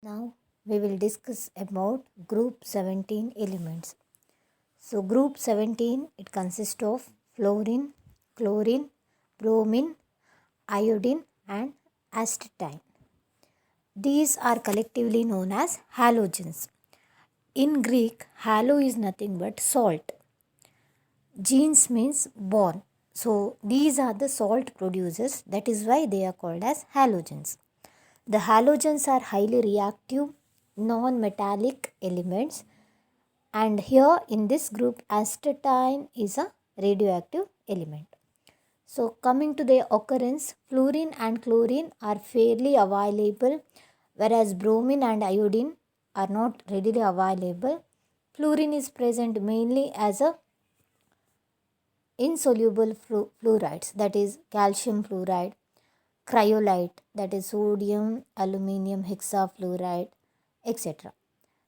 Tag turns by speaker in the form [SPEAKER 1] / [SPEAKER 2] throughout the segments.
[SPEAKER 1] Now we will discuss about group 17 elements. So group 17, it consists of fluorine, chlorine, bromine, iodine and astatine. These are collectively known as halogens. In Greek, halo is nothing but salt. Genes means born. So these are the salt producers, that is why they are called as halogens. The halogens are highly reactive, non-metallic elements, and here in this group astatine is a radioactive element. So coming to their occurrence, fluorine and chlorine are fairly available, whereas bromine and iodine are not readily available. Fluorine is present mainly as a insoluble fluorides, that is calcium fluoride, cryolite, that is sodium aluminum hexafluoride, etc.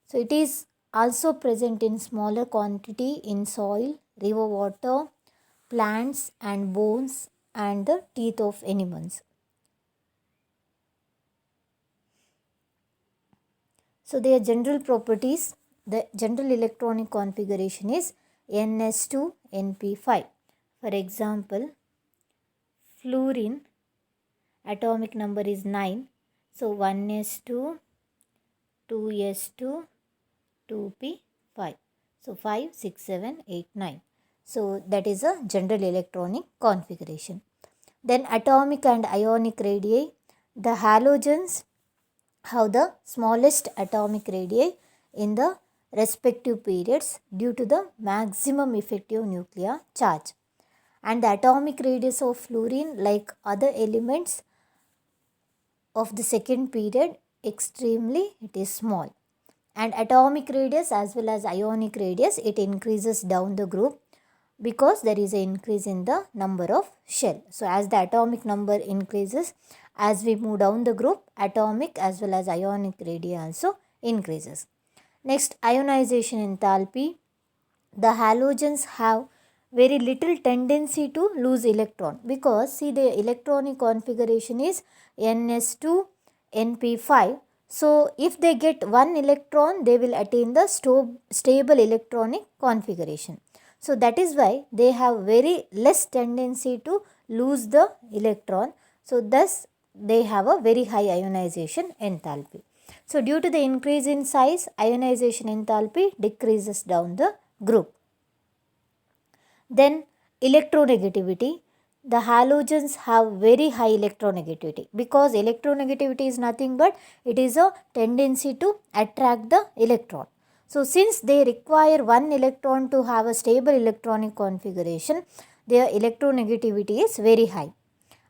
[SPEAKER 1] So it is also present in smaller quantity in soil, river water, plants and bones and the teeth of animals. So their general properties, the general electronic configuration is Ns2 Np5. For example, fluorine atomic number is 9. So 1s2, 2s2, 2p5. So 5, 6, 7, 8, 9. So that is a general electronic configuration. Then atomic and ionic radii. The halogens have the smallest atomic radii in the respective periods due to the maximum effective nuclear charge. And the atomic radius of fluorine, like other elements of the second period, extremely it is small. And atomic radius as well as ionic radius, it increases down the group because there is an increase in the number of shell. So as the atomic number increases, as we move down the group, atomic as well as ionic radii also increases. Next, ionization enthalpy. The halogens have very little tendency to lose electron because see the electronic configuration is Ns2 Np5. So if they get one electron, they will attain the stable electronic configuration. So that is why they have very less tendency to lose the electron. So thus they have a very high ionization enthalpy. So due to the increase in size, ionization enthalpy decreases down the group. Then electronegativity. The halogens have very high electronegativity because electronegativity is nothing but it is a tendency to attract the electron. So since they require one electron to have a stable electronic configuration, their electronegativity is very high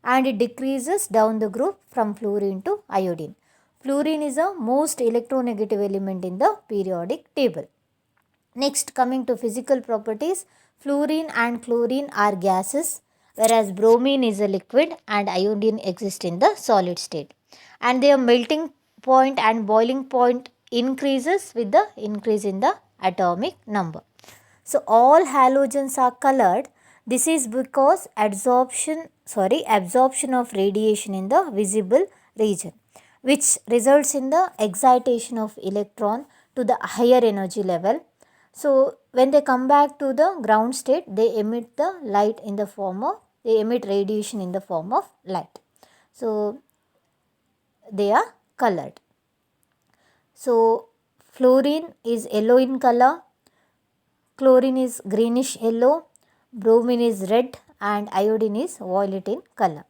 [SPEAKER 1] and it decreases down the group from fluorine to iodine. Fluorine is the most electronegative element in the periodic table. Next, coming to physical properties, fluorine and chlorine are gases, whereas bromine is a liquid and iodine exists in the solid state. And their melting point and boiling point increases with the increase in the atomic number. So all halogens are colored. This is because absorption of radiation in the visible region, which results in the excitation of electron to the higher energy level. So when they come back to the ground state, they emit radiation in the form of light. So they are colored. So fluorine is yellow in color, chlorine is greenish yellow, bromine is red and iodine is violet in color.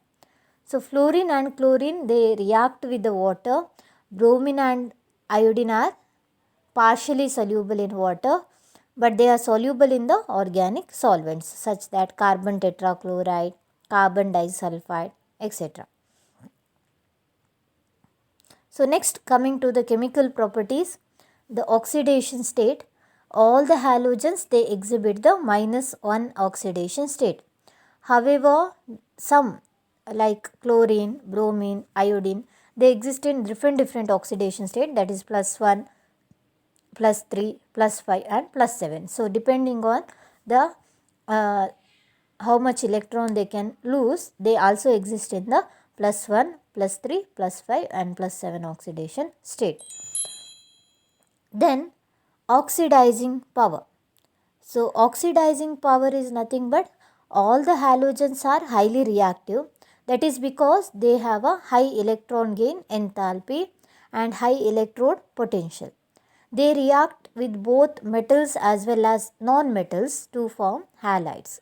[SPEAKER 1] So fluorine and chlorine, they react with the water. Bromine and iodine are partially soluble in water, but they are soluble in the organic solvents such that carbon tetrachloride, carbon disulfide, etc. So next, coming to the chemical properties, the oxidation state. All the halogens, they exhibit the -1 oxidation state. However, some like chlorine, bromine, iodine, they exist in different oxidation state, that is +1, +3, +5 and +7. So depending on the how much electron they can lose, they also exist in the +1, +3, +5 and +7 oxidation state. Then oxidizing power. So oxidizing power is nothing but all the halogens are highly reactive. That is because they have a high electron gain enthalpy and high electrode potential. They react with both metals as well as non-metals to form halides.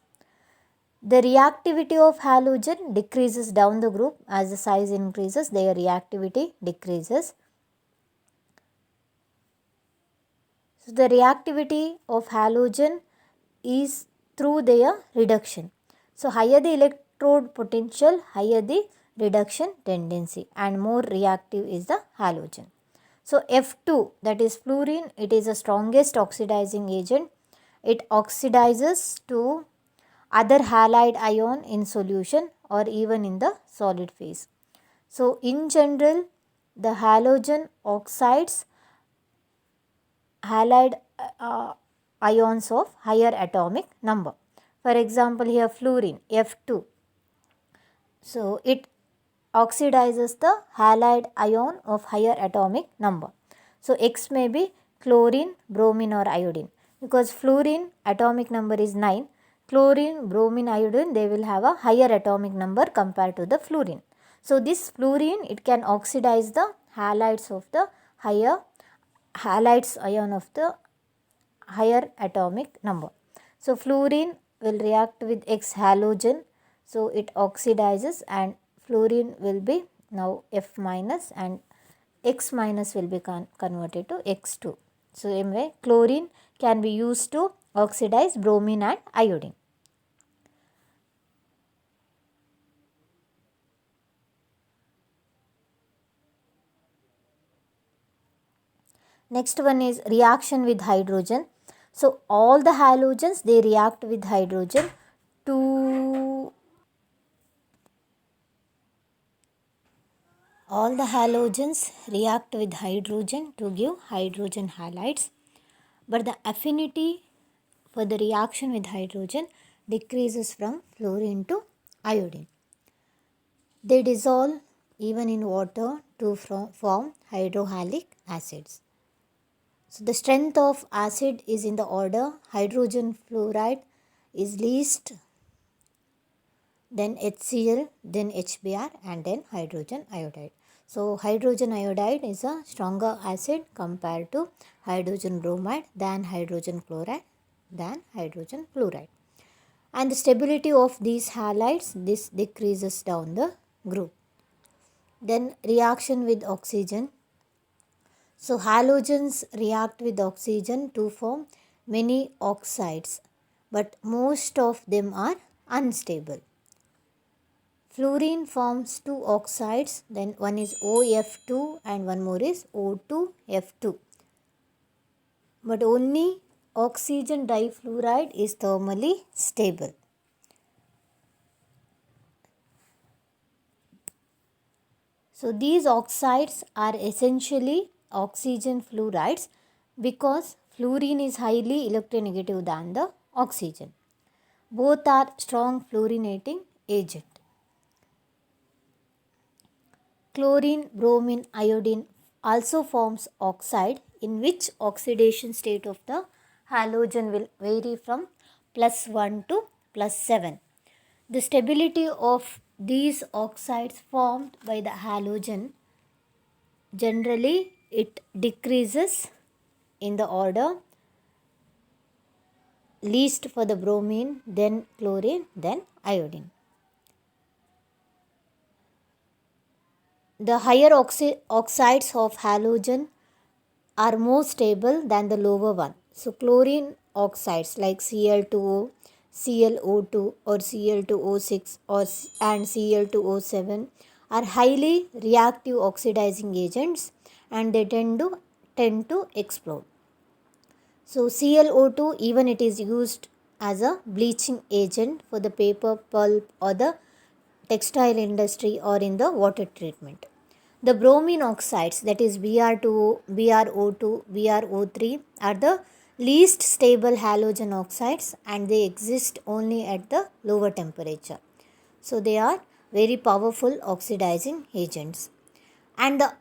[SPEAKER 1] The reactivity of halogen decreases down the group. As the size increases, their reactivity decreases. So the reactivity of halogen is through their reduction. So higher the electrode potential, higher the reduction tendency, and more reactive is the halogen. So F2, that is fluorine, it is the strongest oxidizing agent. It oxidizes to other halide ion in solution or even in the solid phase. So in general, the halogen oxides halide ions of higher atomic number. For example, here fluorine F2. So it oxidizes the halide ion of higher atomic number. So X may be chlorine, bromine or iodine, because fluorine atomic number is 9. Chlorine, bromine, iodine, they will have a higher atomic number compared to the fluorine. So this fluorine, it can oxidize the halides of the higher halides ion of the higher atomic number. So fluorine will react with X halogen, so it oxidizes, and fluorine will be now F minus and X minus will be converted to X2. So anyway, chlorine can be used to oxidize bromine and iodine. Next one is reaction with hydrogen. So all the halogens, they react with hydrogen to all the halogens react with hydrogen to give hydrogen halides, but the affinity for the reaction with hydrogen decreases from fluorine to iodine. They dissolve even in water to form hydrohalic acids. So the strength of acid is in the order hydrogen fluoride is least, then HCl, then HBr, and then hydrogen iodide. So hydrogen iodide is a stronger acid compared to hydrogen bromide, than hydrogen chloride, than hydrogen fluoride. And the stability of these halides, this decreases down the group. Then reaction with oxygen. So halogens react with oxygen to form many oxides, but most of them are unstable. Fluorine forms two oxides, then one is OF2 and one more is O2F2. But only oxygen difluoride is thermally stable. So these oxides are essentially oxygen fluorides because fluorine is highly electronegative than the oxygen. Both are strong fluorinating agent. Chlorine, bromine, iodine also forms oxide, in which oxidation state of the halogen will vary from +1 to +7. The stability of these oxides formed by the halogen, generally it decreases in the order least for the bromine, then chlorine, then iodine. The higher oxides of halogen are more stable than the lower one. So chlorine oxides like Cl2O, ClO2 or Cl2O6 and Cl2O7 are highly reactive oxidizing agents, and they tend to explode. So ClO2, even it is used as a bleaching agent for the paper, pulp or the textile industry or in the water treatment. The bromine oxides, that is Br2O, BrO2, BrO3 are the least stable halogen oxides, and they exist only at the lower temperature. So they are very powerful oxidizing agents. And the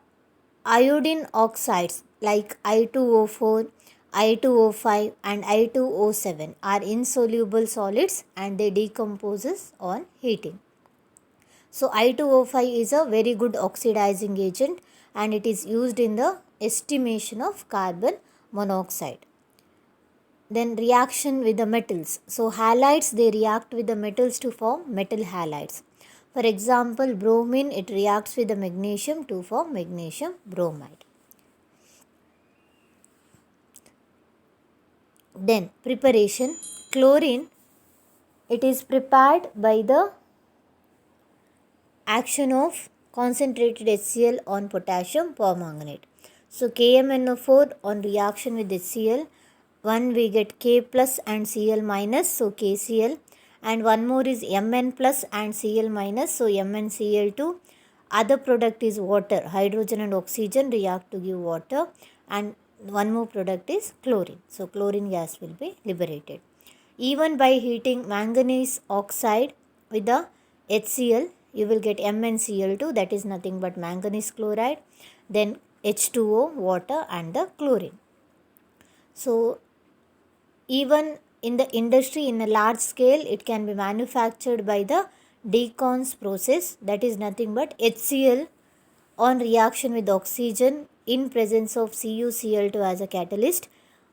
[SPEAKER 1] iodine oxides, like I2O4, I2O5 and I2O7 are insoluble solids and they decomposes on heating. So I2O5 is a very good oxidizing agent and it is used in the estimation of carbon monoxide. Then reaction with the metals. So halides, they react with the metals to form metal halides. For example, bromine, it reacts with the magnesium to form magnesium bromide. Then preparation. Chlorine, it is prepared by the action of concentrated HCl on potassium permanganate. So KMnO4 on reaction with HCl, one we get K plus and Cl minus, so KCl, and one more is Mn plus and Cl minus, so MnCl2. Other product is water, hydrogen and oxygen react to give water, and one more product is chlorine. So chlorine gas will be liberated. Even by heating manganese oxide with the HCl, you will get MnCl2, that is nothing but manganese chloride, then H2O, water, and the chlorine. So even in the industry in a large scale, it can be manufactured by the decons process, that is nothing but HCl on reaction with oxygen in presence of CuCl2 as a catalyst.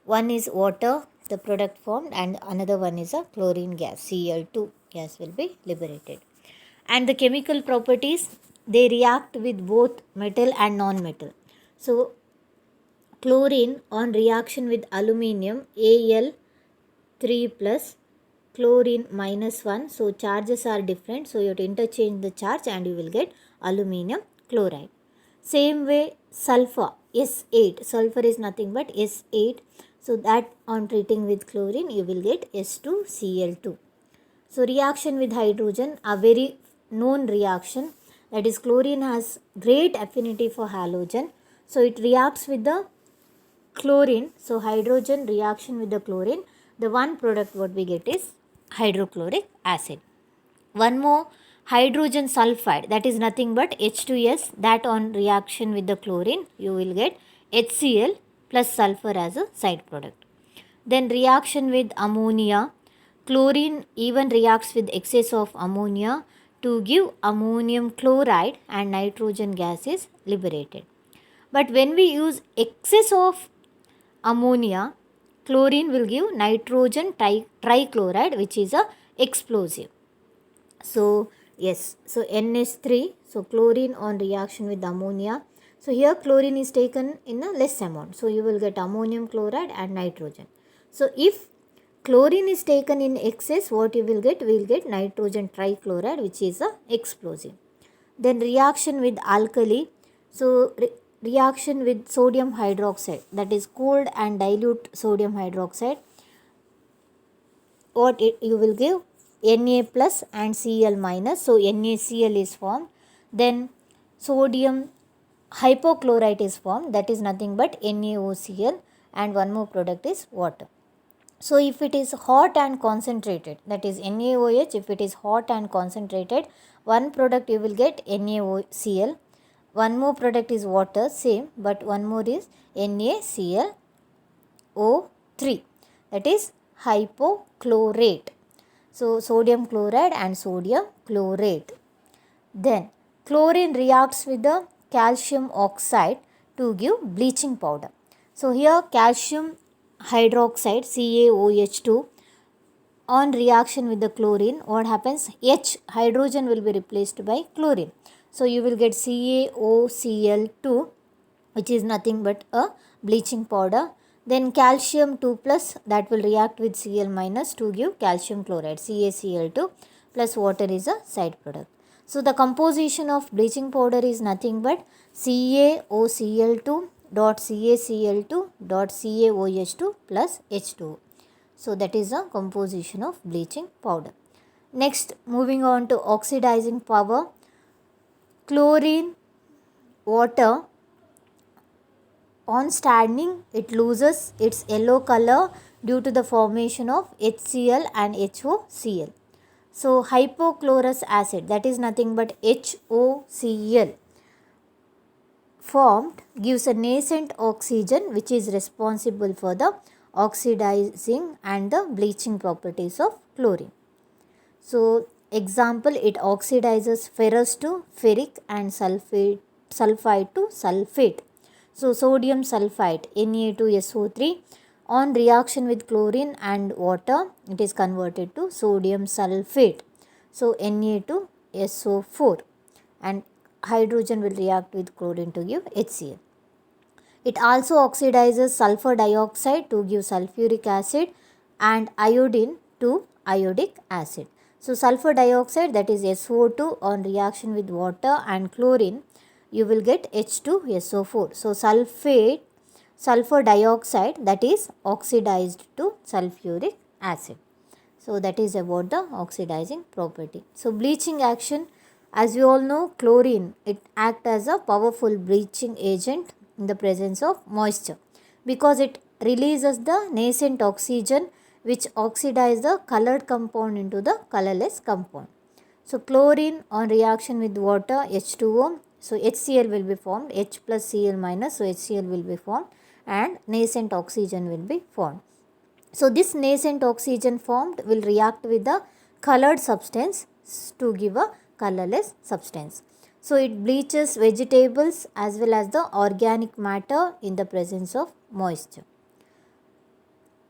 [SPEAKER 1] One is water, the product formed, and another one is a chlorine gas, Cl2 gas will be liberated. And the chemical properties, they react with both metal and non-metal. So chlorine on reaction with aluminium, Al3 plus, chlorine minus 1, so charges are different, so you have to interchange the charge and you will get aluminium chloride. Same way sulfur, S8, sulfur is nothing but S8, so that on treating with chlorine you will get S2Cl2. So reaction with hydrogen, a very known reaction, that is chlorine has great affinity for halogen, so it reacts with the chlorine. So hydrogen reaction with the chlorine, the one product what we get is hydrochloric acid. One more hydrogen sulfide, that is nothing but H2S, that on reaction with the chlorine you will get HCl plus sulfur as a side product. Then reaction with ammonia, chlorine even reacts with excess of ammonia to give ammonium chloride and nitrogen gas is liberated. But when we use excess of ammonia, chlorine will give nitrogen trichloride, which is a explosive. So yes, so NH3, so chlorine on reaction with ammonia. So here chlorine is taken in a less amount, so you will get ammonium chloride and nitrogen. So if chlorine is taken in excess, what you will get? We will get nitrogen trichloride, which is a explosive. Then reaction with alkali. So reaction with sodium hydroxide, that is cold and dilute sodium hydroxide. What you will give? Na plus and Cl minus. So NaCl is formed. Then sodium hypochlorite is formed, that is nothing but NaOCl, and one more product is water. So if it is hot and concentrated, that is NaOH, if it is hot and concentrated, one product you will get NaOCl, one more product is water, same, but one more is NaClO3, that is hypochlorate. So sodium chloride and sodium chlorate. Then chlorine reacts with the calcium oxide to give bleaching powder. So here calcium hydroxide, CaOH2, on reaction with the chlorine, what happens? H, hydrogen will be replaced by chlorine. So you will get CaOCl2, which is nothing but a bleaching powder. Then calcium 2 plus, that will react with Cl minus to give calcium chloride, CaCl2, plus water is a side product. So the composition of bleaching powder is nothing but CaOCl2 dot CaCl2 dot CaOH2 plus H2O. So that is the composition of bleaching powder. Next, moving on to oxidizing power. Chlorine, water, on standing it loses its yellow color due to the formation of HCl and HOCl. So hypochlorous acid, that is nothing but HOCl, formed gives a nascent oxygen which is responsible for the oxidizing and the bleaching properties of chlorine. So example, it oxidizes ferrous to ferric and sulfide to sulfate. So sodium sulfite Na2SO3 on reaction with chlorine and water, it is converted to sodium sulfate. So Na2SO4, and hydrogen will react with chlorine to give HCl. It also oxidizes sulfur dioxide to give sulfuric acid and iodine to iodic acid. So sulfur dioxide, that is SO2, on reaction with water and chlorine, you will get H2SO4. So sulfur dioxide, that is oxidized to sulfuric acid. So that is about the oxidizing property. So bleaching action, as we all know, chlorine, it acts as a powerful bleaching agent in the presence of moisture because it releases the nascent oxygen which oxidize the colored compound into the colorless compound. So chlorine on reaction with water, H2O, so HCl will be formed, H plus Cl minus, so HCl will be formed and nascent oxygen will be formed. So this nascent oxygen formed will react with the colored substance to give a colorless substance. So it bleaches vegetables as well as the organic matter in the presence of moisture.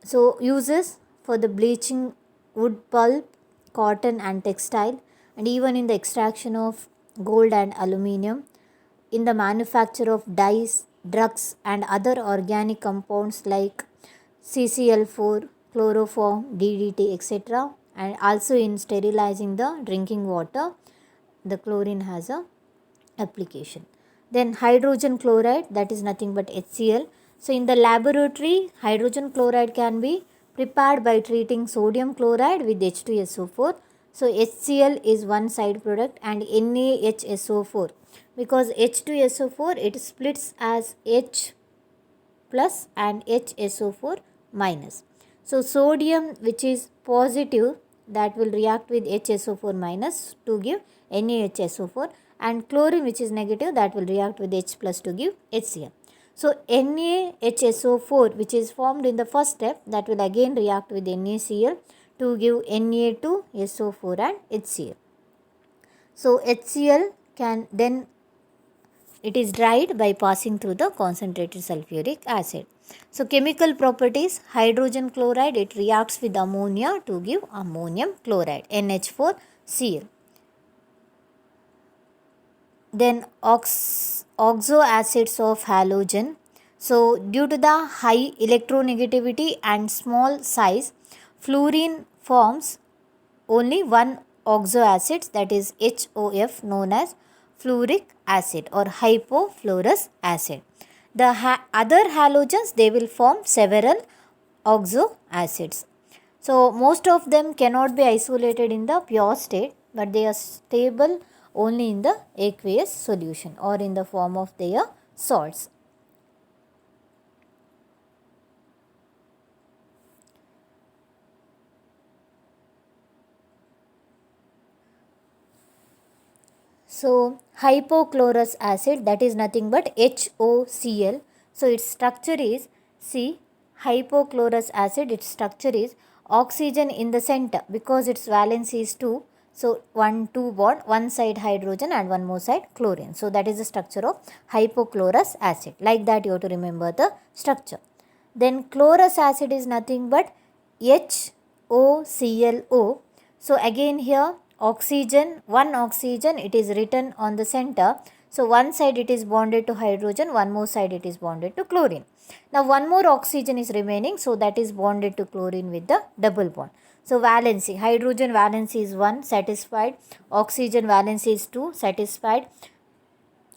[SPEAKER 1] So uses for the bleaching wood pulp, cotton and textile, and even in the extraction of gold and aluminium, in the manufacture of dyes, drugs and other organic compounds like CCl4, chloroform, DDT, etc. And also in sterilizing the drinking water, the chlorine has a application. Then hydrogen chloride, that is nothing but HCl. So in the laboratory, hydrogen chloride can be prepared by treating sodium chloride with H2SO4. So HCl is one side product and NaHSO4, because H2SO4 it splits as H plus and HSO4 minus. So sodium which is positive, that will react with HSO4 minus to give NaHSO4, and chlorine which is negative, that will react with H plus to give HCl. So NaHSO4 which is formed in the first step, that will again react with NaCl to give Na2SO4 and HCl. So HCl can then, it is dried by passing through the concentrated sulfuric acid. So chemical properties, hydrogen chloride, it reacts with ammonia to give ammonium chloride, NH4Cl. Then oxo acids of halogen. So due to the high electronegativity and small size, fluorine forms only one oxo acid, that is HOF, known as fluoric acid or hypofluorous acid. The other halogens, they will form several oxo acids. So most of them cannot be isolated in the pure state, but they are stable only in the aqueous solution or in the form of their salts. So hypochlorous acid, that is nothing but HOCl. So its structure is, see, hypochlorous acid, its structure is oxygen in the center because its valence is 2. So 1,2 bond, one side hydrogen and one more side chlorine. So that is the structure of hypochlorous acid. Like that you have to remember the structure. Then chlorous acid is nothing but HOClO. So again here oxygen, one oxygen, it is written on the center. So one side it is bonded to hydrogen, one more side it is bonded to chlorine. Now one more oxygen is remaining, so that is bonded to chlorine with the double bond. So valency, hydrogen valency is 1, satisfied. Oxygen valency is 2, satisfied.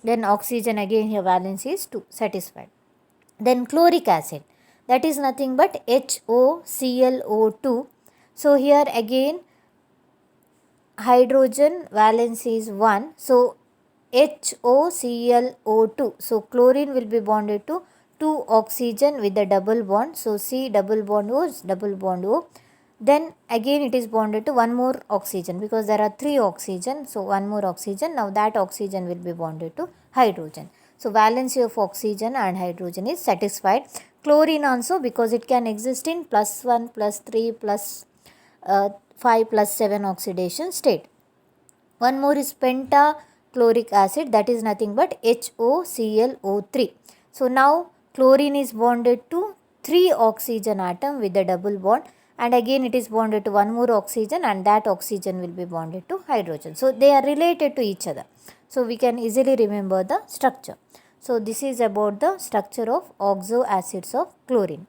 [SPEAKER 1] Then oxygen again here valency is 2, satisfied. Then chloric acid, that is nothing but HOClO2. So here again hydrogen valency is 1. So HOClO2. So chlorine will be bonded to 2 oxygen with the double bond. So C double bond O is double bond O. Then again it is bonded to one more oxygen because there are 3 oxygen. So one more oxygen. Now that oxygen will be bonded to hydrogen. So valency of oxygen and hydrogen is satisfied. Chlorine also, because it can exist in +1, +3, +5, +7 oxidation state. One more is pentachloric acid, that is nothing but HOClO3. So now chlorine is bonded to 3 oxygen atom with a double bond, and again it is bonded to one more oxygen, and that oxygen will be bonded to hydrogen. So they are related to each other. So we can easily remember the structure. So this is about the structure of oxo acids of chlorine.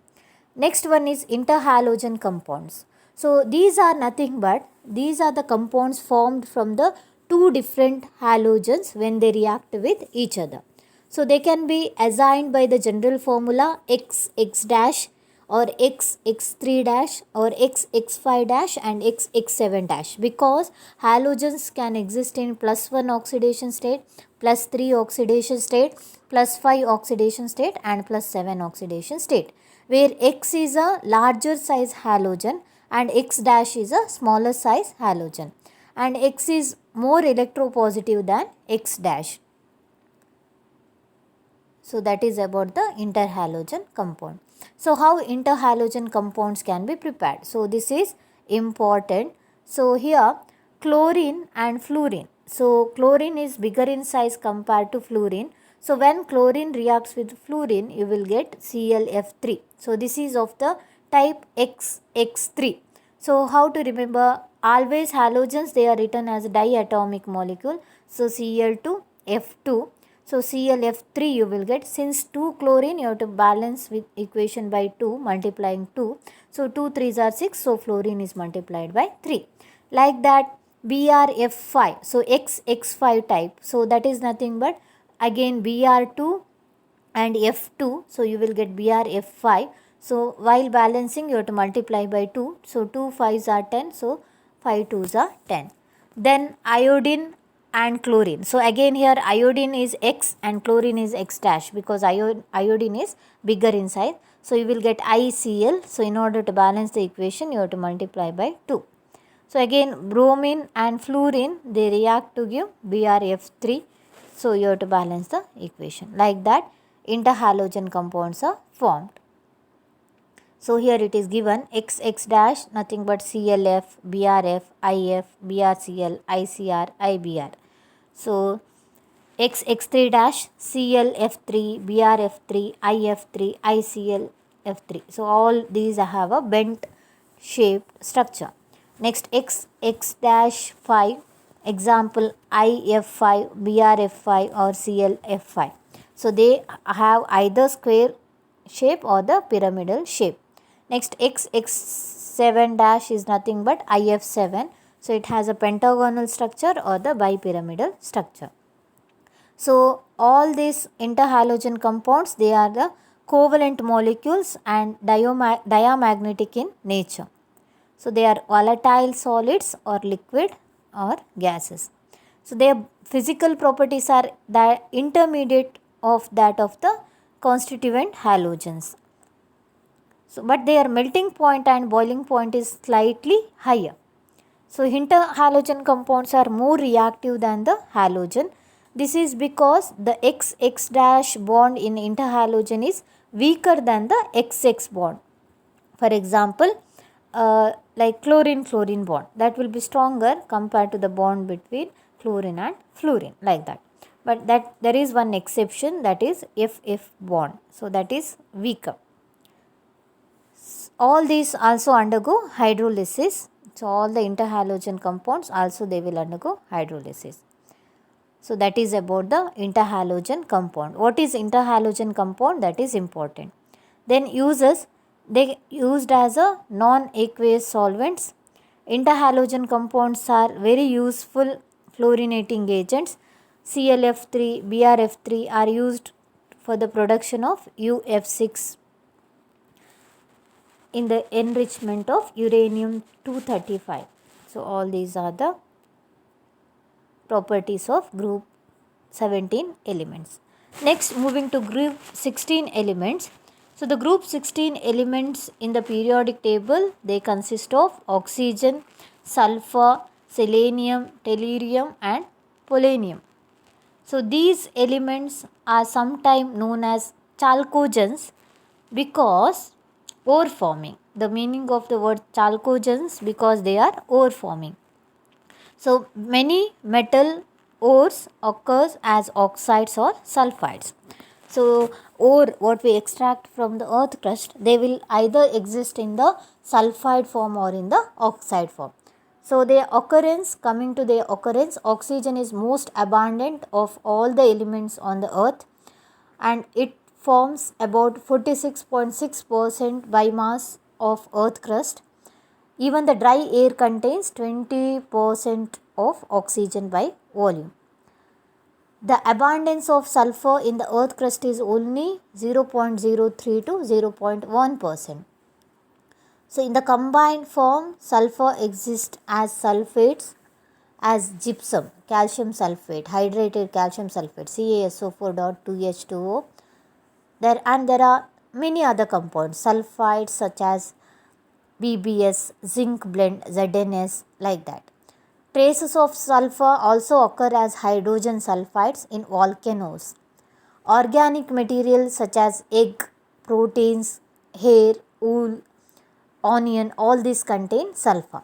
[SPEAKER 1] Next one is interhalogen compounds. So these are nothing but these are the compounds formed from the two different halogens when they react with each other. So they can be assigned by the general formula XX dash or XX3 dash or XX5 dash and XX7 dash, because halogens can exist in +1 oxidation state, +3 oxidation state, +5 oxidation state and +7 oxidation state, where X is a larger size halogen and X dash is a smaller size halogen, and X is more electropositive than X dash. So that is about the interhalogen compound. So how interhalogen compounds can be prepared? So this is important. So here chlorine and fluorine. So chlorine is bigger in size compared to fluorine. So when chlorine reacts with fluorine, you will get ClF3. So this is of the type XX3. So how to remember? Always halogens, they are written as diatomic molecule. So Cl2F2. So ClF3 you will get. Since 2 chlorine, you have to balance with equation by 2, multiplying 2. So 2 3s are 6. So fluorine is multiplied by 3. Like that BrF5. So XX5 type. So that is nothing but again Br2 and F2. So you will get BrF5. So while balancing, you have to multiply by 2. So 2 5s are 10. So 5 2s are 10. Then iodine and chlorine. So again here iodine is X and chlorine is X dash, because iodine is bigger in size. So you will get ICl. So in order to balance the equation, you have to multiply by 2. So again bromine and fluorine, they react to give BrF3. So you have to balance the equation. Like that interhalogen compounds are formed. So here it is given XX dash nothing but ClF, BrF, IF, BrCl, ICr, IBr. So XX3 dash ClF3, BrF3, IF3, IClF3. So all these have a bent shaped structure. Next XX dash 5, example IF5, BrF5 or ClF5. So they have either square shape or the pyramidal shape. Next XX7 dash is nothing but IF7. So it has a pentagonal structure or the bipyramidal structure. So all these interhalogen compounds, they are the covalent molecules and diamagnetic in nature. So they are volatile solids or liquid or gases. So their physical properties are the intermediate of that of the constituent halogens. So but their melting point and boiling point is slightly higher. So interhalogen compounds are more reactive than the halogen. This is because the XX dash bond in interhalogen is weaker than the XX bond. For example, like chlorine-fluorine bond, that will be stronger compared to the bond between chlorine and fluorine, like that. But that there is one exception, that is FF bond. So that is weaker. All these also undergo hydrolysis. So all the interhalogen compounds also they will undergo hydrolysis. So that is about the interhalogen compound. What is interhalogen compound? That is important. Then uses, they used as a non-aqueous solvents. Interhalogen compounds are very useful fluorinating agents. ClF3, BrF3 are used for the production of UF6 in the enrichment of uranium-235. So all these are the properties of group 17 elements. Next, moving to group 16 elements. So the group 16 elements in the periodic table, they consist of oxygen, sulfur, selenium, tellurium and polonium. So these elements are sometimes known as chalcogens because ore forming. The meaning of the word chalcogens because they are ore forming. So many metal ores occurs as oxides or sulfides. So ore what we extract from the earth crust, they will either exist in the sulfide form or in the oxide form. So their occurrence, coming to their occurrence, oxygen is most abundant of all the elements on the earth, and it forms about 46.6% by mass of earth crust. Even the dry air contains 20% of oxygen by volume. The abundance of sulfur in the earth crust is only 0.03 to 0.1%. So in the combined form, sulfur exists as sulfates, as gypsum, calcium sulfate, hydrated calcium sulfate, CaSO4.2H2O. There are many other compounds, sulfides such as BBS, zinc blend, ZNS, like that. Traces of sulfur also occur as hydrogen sulfides in volcanoes. Organic materials such as egg, proteins, hair, wool, onion, all these contain sulfur.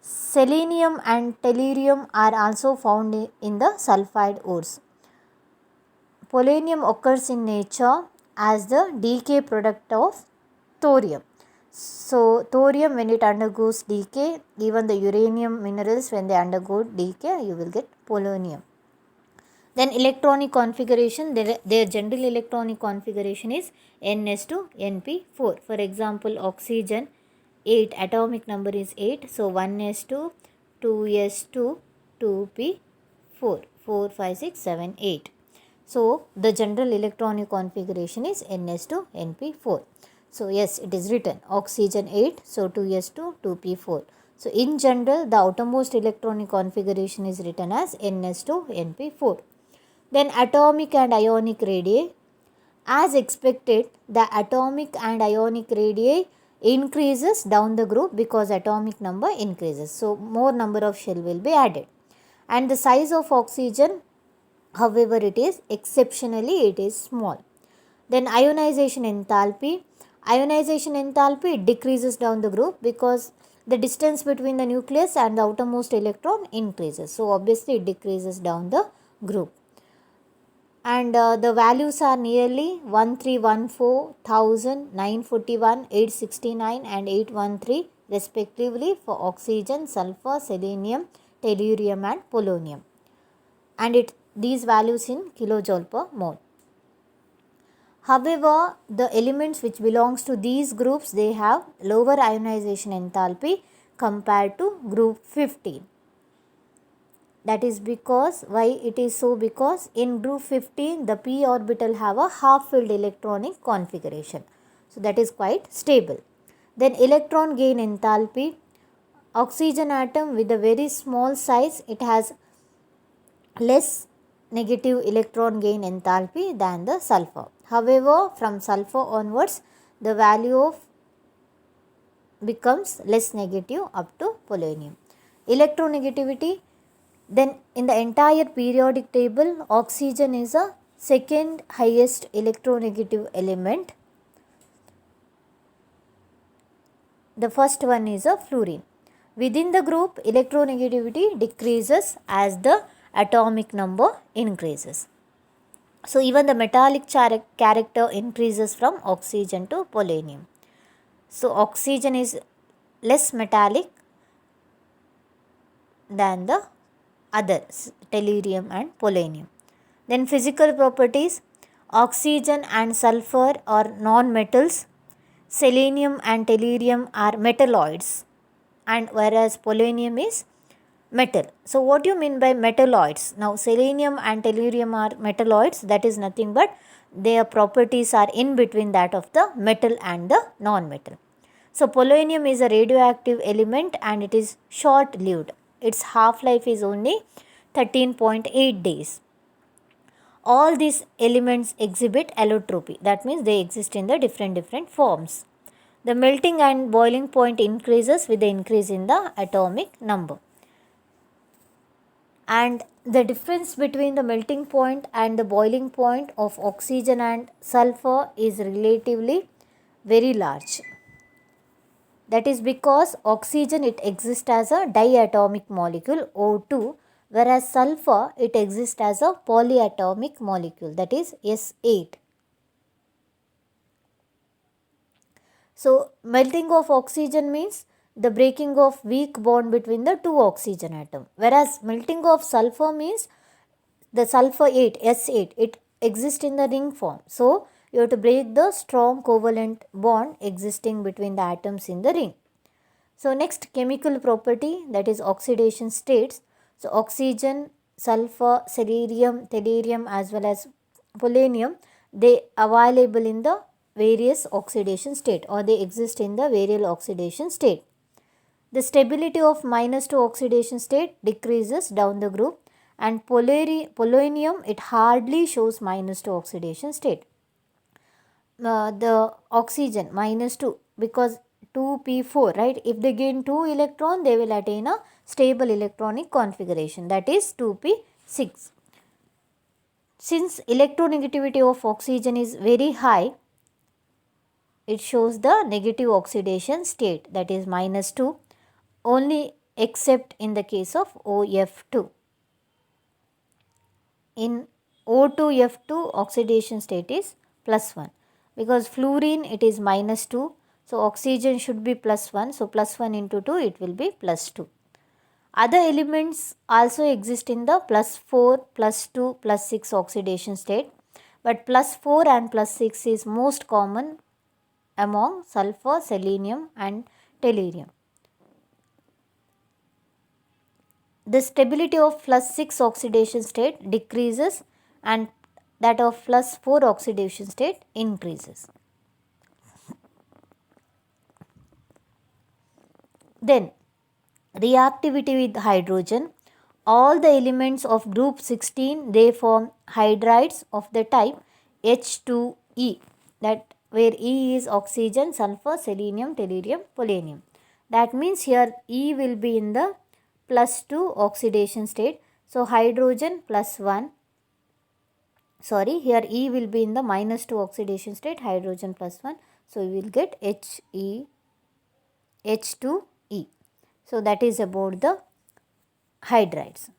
[SPEAKER 1] Selenium and tellurium are also found in the sulfide ores. Polonium occurs in nature as the decay product of thorium. So thorium, when it undergoes decay, even the uranium minerals, when they undergo decay, you will get polonium. Then electronic configuration, their general electronic configuration is Ns2 Np4. For example, oxygen 8, atomic number is 8. So 1s2, 2s2, 2p4, 4, 5, 6, 7, 8. So the general electronic configuration is Ns2 Np4. So yes, it is written oxygen 8, so 2s2, 2p4. So in general, the outermost electronic configuration is written as Ns2 Np4. Then atomic and ionic radii. As expected, the atomic and ionic radii increases down the group because atomic number increases. So more number of shell will be added. And the size of oxygen, however, it is exceptionally it is small. Then ionization enthalpy. Ionization enthalpy decreases down the group because the distance between the nucleus and the outermost electron increases. So obviously it decreases down the group. And the values are nearly 1314, 1000, 941, 869 and 813 respectively for oxygen, sulfur, selenium, tellurium and polonium. And these values in kilojoule per mole. However, the elements which belongs to these groups, they have lower ionization enthalpy compared to group 15. That is because, why it is so? Because in group 15, the p orbital have a half-filled electronic configuration. So that is quite stable. Then electron gain enthalpy. Oxygen atom with a very small size, it has less negative electron gain enthalpy than the sulfur. However, from sulfur onwards, the value of becomes less negative up to polonium. Electronegativity. Then in the entire periodic table, oxygen is a second highest electronegative element. The first one is a fluorine. Within the group, electronegativity decreases as the atomic number increases. So even the metallic character increases from oxygen to polonium. So oxygen is less metallic than the others, tellurium and polonium. Then physical properties. Oxygen and sulfur are non-metals. Selenium and tellurium are metalloids, and whereas polonium is metal. So what do you mean by metalloids? Now selenium and tellurium are metalloids, that is nothing but their properties are in between that of the metal and the non-metal. So polonium is a radioactive element and it is short lived. Its half-life is only 13.8 days. All these elements exhibit allotropy, that means they exist in the different forms. The melting and boiling point increases with the increase in the atomic number. And The difference between the melting point and the boiling point of oxygen and sulfur is relatively very large. That is because oxygen, it exists as a diatomic molecule O2, whereas sulfur, it exists as a polyatomic molecule, that is S8. So melting of oxygen means the breaking of weak bond between the two oxygen atom, whereas melting of sulfur means the sulfur 8 S8, it exists in the ring form. So you have to break the strong covalent bond existing between the atoms in the ring. So next, chemical property, that is oxidation states. So oxygen, sulfur, cerium, tellurium as well as polonium, they available in the various oxidation state, or they exist in the variable oxidation state. The stability of -2 oxidation state decreases down the group, and polonium, it hardly shows -2 oxidation state. The oxygen -2, because 2p4, right, if they gain 2 electron, they will attain a stable electronic configuration, that is 2p6. Since electronegativity of oxygen is very high, it shows the negative oxidation state, that is -2, only except in the case of OF2. In O2F2, oxidation state is +1, because fluorine, it is -2, so oxygen should be +1, so +1 into 2, it will be +2. Other elements also exist in the +4, +2, +6 oxidation state, but +4 and +6 is most common among sulfur, selenium and tellurium. The stability of +6 oxidation state decreases and that of +4 oxidation state increases. Then reactivity with hydrogen. All the elements of group 16, they form hydrides of the type H2E, that where E is oxygen, sulfur, selenium, tellurium, polonium. That means here E will be in the +2 oxidation state. So hydrogen +1, sorry, here E will be in the -2 oxidation state, hydrogen +1. So we will get H2E. So that is about the hydrides.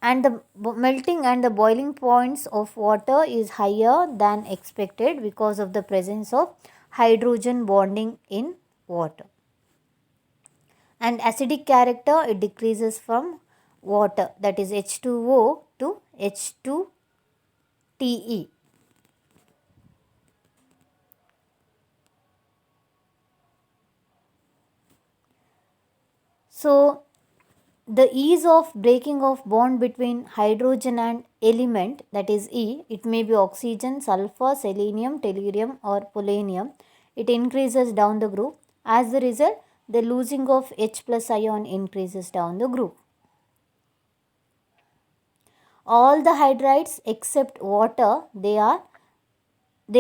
[SPEAKER 1] And the melting and the boiling points of water is higher than expected because of the presence of hydrogen bonding in water. And acidic character, it decreases from water, that is H2O to H2TE. So the ease of breaking of bond between hydrogen and element, that is E, it may be oxygen, sulfur, selenium, tellurium or polonium, it increases down the group. As a result, the losing of H plus ion increases down the group. All the hydrides except water, they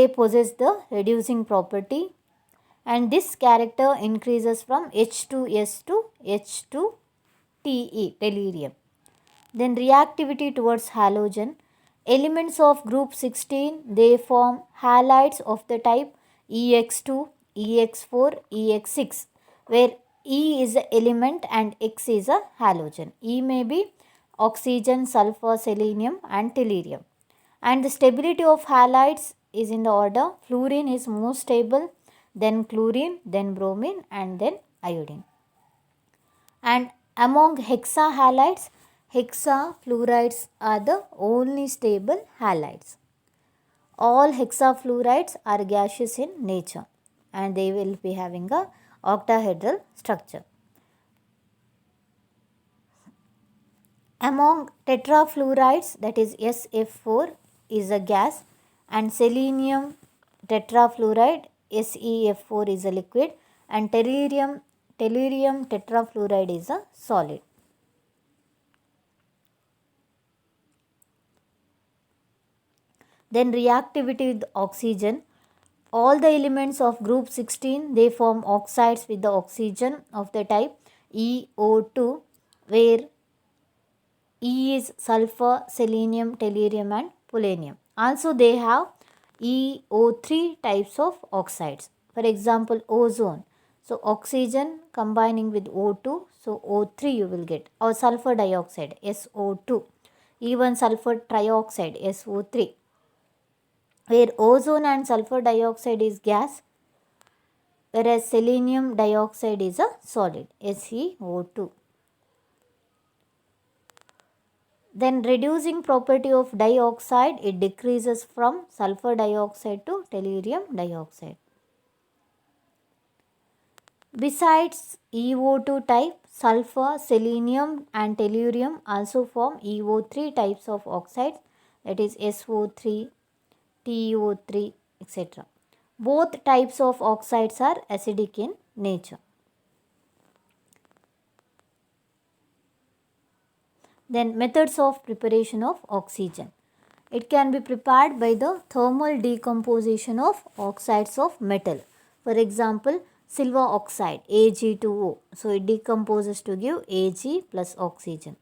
[SPEAKER 1] possess the reducing property, and this character increases from H2S to H2TE, tellurium. Then reactivity towards halogen. Elements of group 16, they form halides of the type EX2, EX4, EX6, where E is the element and X is a halogen. E may be oxygen, sulfur, selenium and tellurium. And the stability of halides is in the order: fluorine is most stable, then chlorine, then bromine and then iodine. And among hexahalides, hexafluorides are the only stable halides. All hexafluorides are gaseous in nature and they will be having a octahedral structure. Among tetrafluorides, that is SF4 is a gas, and selenium tetrafluoride SeF4 is a liquid, and tellurium tetrafluoride is a solid. Then reactivity with oxygen. All the elements of group 16, they form oxides with the oxygen of the type EO2, where E is sulfur, selenium, tellurium and polonium. Also they have EO3 types of oxides. For example, ozone. So oxygen combining with O2, so O3 you will get, or sulfur dioxide, SO2. Even sulfur trioxide, SO3. Where ozone and sulfur dioxide is gas, whereas selenium dioxide is a solid, SeO2. Then reducing property of dioxide, it decreases from sulfur dioxide to tellurium dioxide. Besides EO2 type, sulfur, selenium and tellurium also form EO3 types of oxides, that is SO3, TiO3, etc. Both types of oxides are acidic in nature. Then methods of preparation of oxygen. It can be prepared by the thermal decomposition of oxides of metal. For example, silver oxide, Ag2O. So it decomposes to give Ag plus oxygen.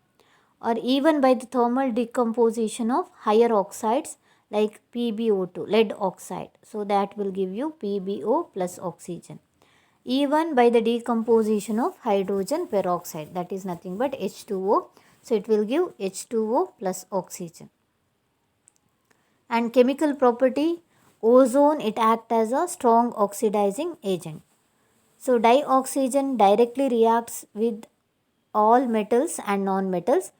[SPEAKER 1] Or even by the thermal decomposition of higher oxides like PbO2, lead oxide. So that will give you PbO plus oxygen. Even by the decomposition of hydrogen peroxide, that is nothing but H2O. So it will give H2O plus oxygen. And chemical property, ozone, it acts as a strong oxidizing agent. So dioxygen directly reacts with all metals and non-metals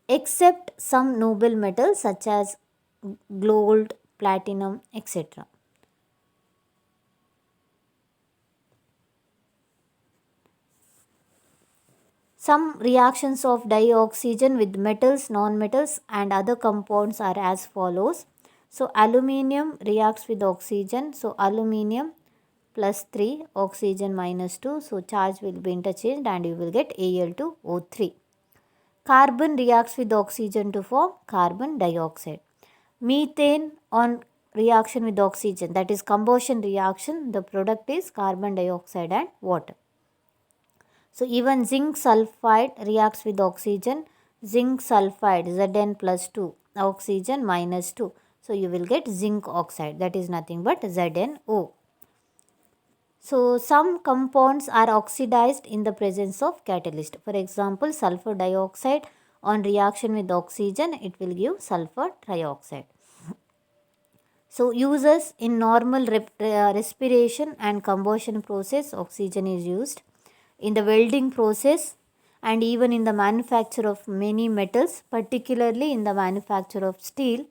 [SPEAKER 1] except some noble metals such as gold, platinum, etc. Some reactions of dioxygen with metals, non-metals and other compounds are as follows. So aluminium reacts with oxygen. So aluminium plus 3, oxygen minus 2. So charge will be interchanged and you will get Al2O3. Carbon reacts with oxygen to form carbon dioxide. Methane on reaction with oxygen, that is combustion reaction, the product is carbon dioxide and water. So even zinc sulfide reacts with oxygen, zinc sulfide Zn plus 2, oxygen minus 2. So you will get zinc oxide, that is nothing but ZnO. So some compounds are oxidized in the presence of catalyst. For example, sulfur dioxide on reaction with oxygen, it will give sulfur trioxide. So uses in normal respiration and combustion process, oxygen is used. In the welding process and even in the manufacture of many metals, particularly in the manufacture of steel,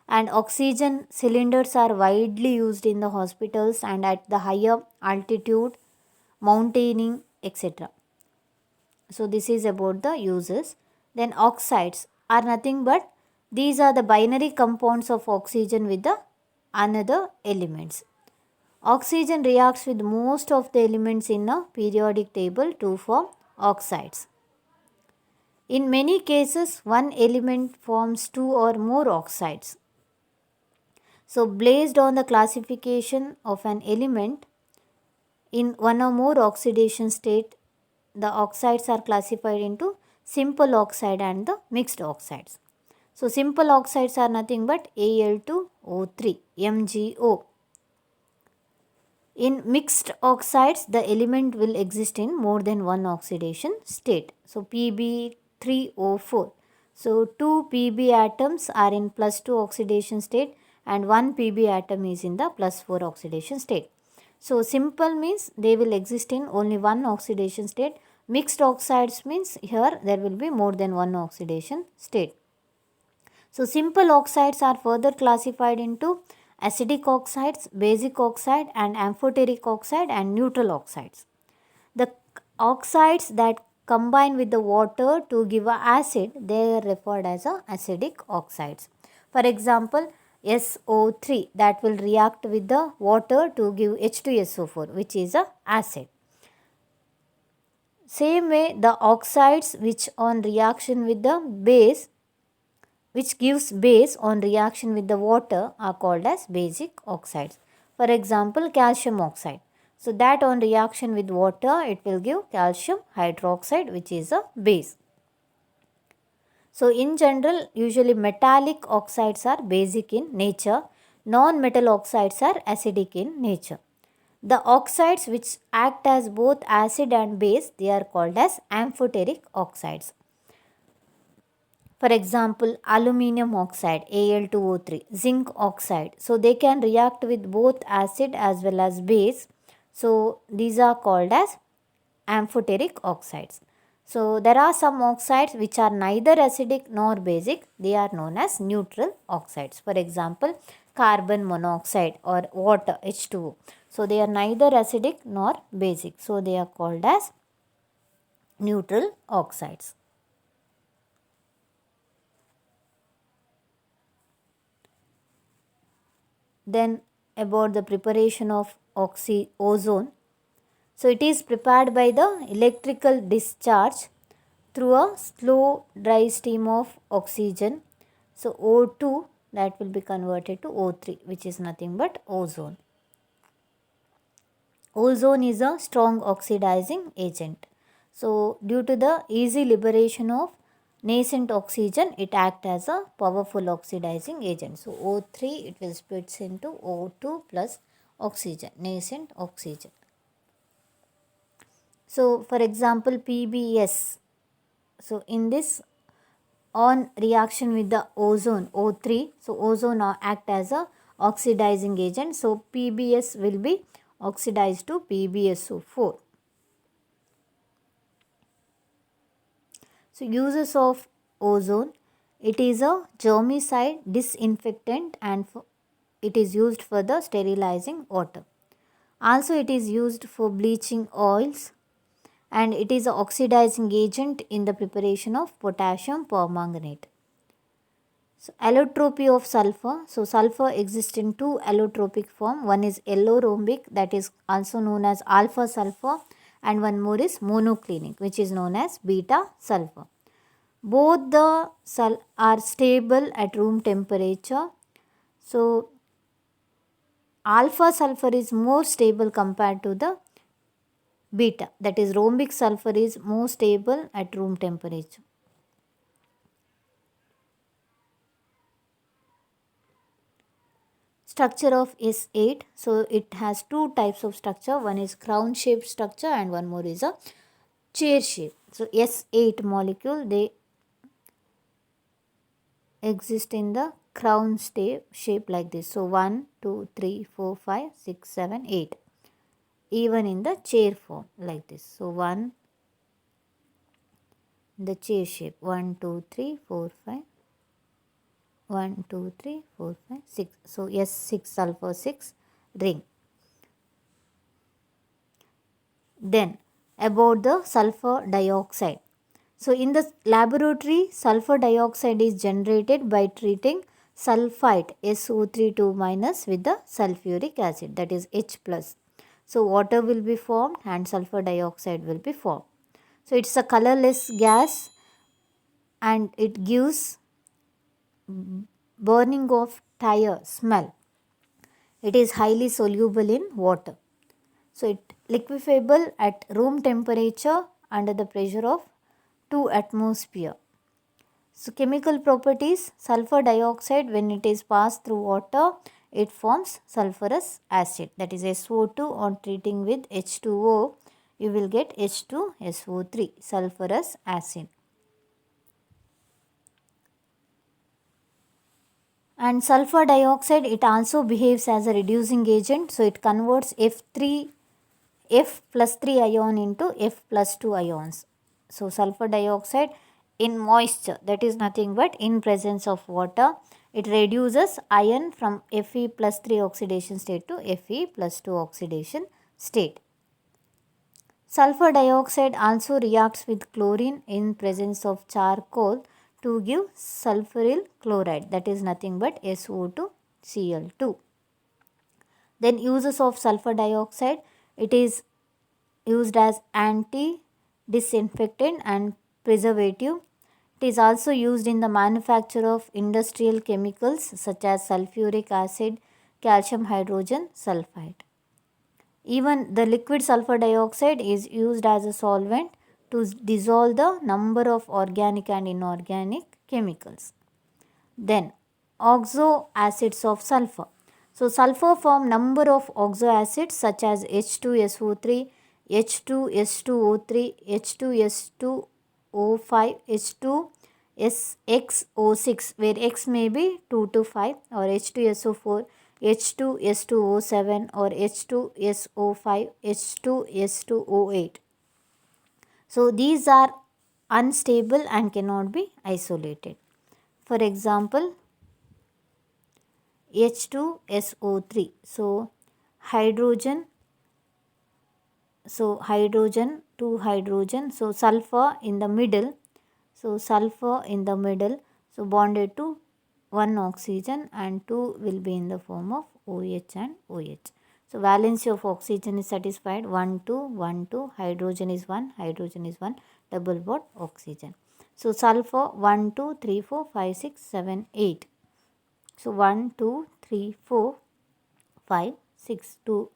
[SPEAKER 1] and oxygen cylinders are widely used in the hospitals and at the higher altitude, mountaineering, etc. So this is about the uses. Then oxides are nothing but these are the binary compounds of oxygen with the another elements. Oxygen reacts with most of the elements in a periodic table to form oxides. In many cases, one element forms two or more oxides. So, based on the classification of an element in one or more oxidation state, the oxides are classified into simple oxide and the mixed oxides. So, simple oxides are nothing but Al2O3, MgO. In mixed oxides, the element will exist in more than one oxidation state. So, Pb3O4. So, 2 Pb atoms are in plus 2 oxidation state and 1 Pb atom is in the plus 4 oxidation state. So, simple means they will exist in only one oxidation state. Mixed oxides means here there will be more than one oxidation state. So, simple oxides are further classified into acidic oxides, basic oxide and amphoteric oxide and neutral oxides. The oxides that combine with the water to give a acid, they are referred as a acidic oxides. For example, SO3 that will react with the water to give H2SO4 which is a acid. Same way the oxides which on reaction with the base which gives base on reaction with the water are called as basic oxides. For example, calcium oxide. So that on reaction with water it will give calcium hydroxide which is a base. So in general, usually metallic oxides are basic in nature, non-metal oxides are acidic in nature. The oxides which act as both acid and base, they are called as amphoteric oxides. For example, aluminum oxide Al2O3, zinc oxide. So they can react with both acid as well as base. So these are called as amphoteric oxides. So there are some oxides which are neither acidic nor basic. They are known as neutral oxides. For example, carbon monoxide or water H2O. So they are neither acidic nor basic. So they are called as neutral oxides. Then about the preparation of ozone. So it is prepared by the electrical discharge through a slow dry stream of oxygen. So O2 that will be converted to O3, which is nothing but ozone. Ozone is a strong oxidizing agent. So due to the easy liberation of nascent oxygen, it acts as a powerful oxidizing agent. So O3 it will splits into O2 plus oxygen, nascent oxygen. So for example, PBS. So in this on reaction with the ozone O3, so ozone act as a oxidizing agent. So PBS will be oxidized to PbSO4. So uses of ozone, it is a germicide, disinfectant, and it is used for the sterilizing water. Also it is used for bleaching oils, and it is an oxidizing agent in the preparation of potassium permanganate. So allotropy of sulfur. So sulfur exists in two allotropic form. One is allorhombic, that is also known as alpha sulfur, and one more is monoclinic, which is known as beta sulfur. Both the are stable at room temperature. So alpha sulfur is more stable compared to the beta, that is rhombic sulfur is more stable at room temperature. Structure of S8. So it has two types of structure. One is crown shaped structure and one more is a chair shape. So S8 molecule, they exist in the crown shape like this. So 1, 2, 3, 4, 5, 6, 7, 8. Even in the chair form like this. So 1, the chair shape, 1, 2, 3, 4, 5. 1, 2, 3, 4, 5, 6. So S6 sulfur 6 ring. Then about the sulfur dioxide. So in the laboratory, sulfur dioxide is generated by treating sulfite SO3 minus with the sulfuric acid, that is H plus. So water will be formed and sulfur dioxide will be formed. So it's a colorless gas and it gives burning of tire smell. It is highly soluble in water. So it liquefiable at room temperature under the pressure of 2 atmosphere. So chemical properties, sulfur dioxide when it is passed through water, it forms sulfurous acid, that is SO2. On treating with H2O, you will get H2SO3, sulfurous acid. And sulfur dioxide, it also behaves as a reducing agent. So it converts F plus 3 ion into F plus 2 ions. So sulfur dioxide in moisture, that is nothing but in presence of water, it reduces ion from Fe plus 3 oxidation state to Fe plus 2 oxidation state. Sulfur dioxide also reacts with chlorine in presence of charcoal to give sulfuryl chloride, that is nothing but SO2 Cl2. Then uses of sulfur dioxide, it is used as anti-disinfectant and preservative. It is also used in the manufacture of industrial chemicals such as sulfuric acid, calcium hydrogen sulfide. Even the liquid sulfur dioxide is used as a solvent to dissolve the number of organic and inorganic chemicals. Then oxo acids of sulfur. So sulfur form number of oxo acids such as H2SO3, H2S2O3, H2S2O5, H2SXO6, where X may be 2 to 5, or H2SO4, H2S2O7, or H2SO5, H2S2O8. So these are unstable and cannot be isolated. For example, H2SO3. So hydrogen, two hydrogen. So sulfur in the middle. So sulfur in the middle. So bonded to one oxygen, and two will be in the form of OH and OH. So valency of oxygen is satisfied, 1 2 1 2, hydrogen is 1, double bond oxygen. So sulfur 1 2 3 4 5 6 7 8. So 1 2 3 4 5 6, 2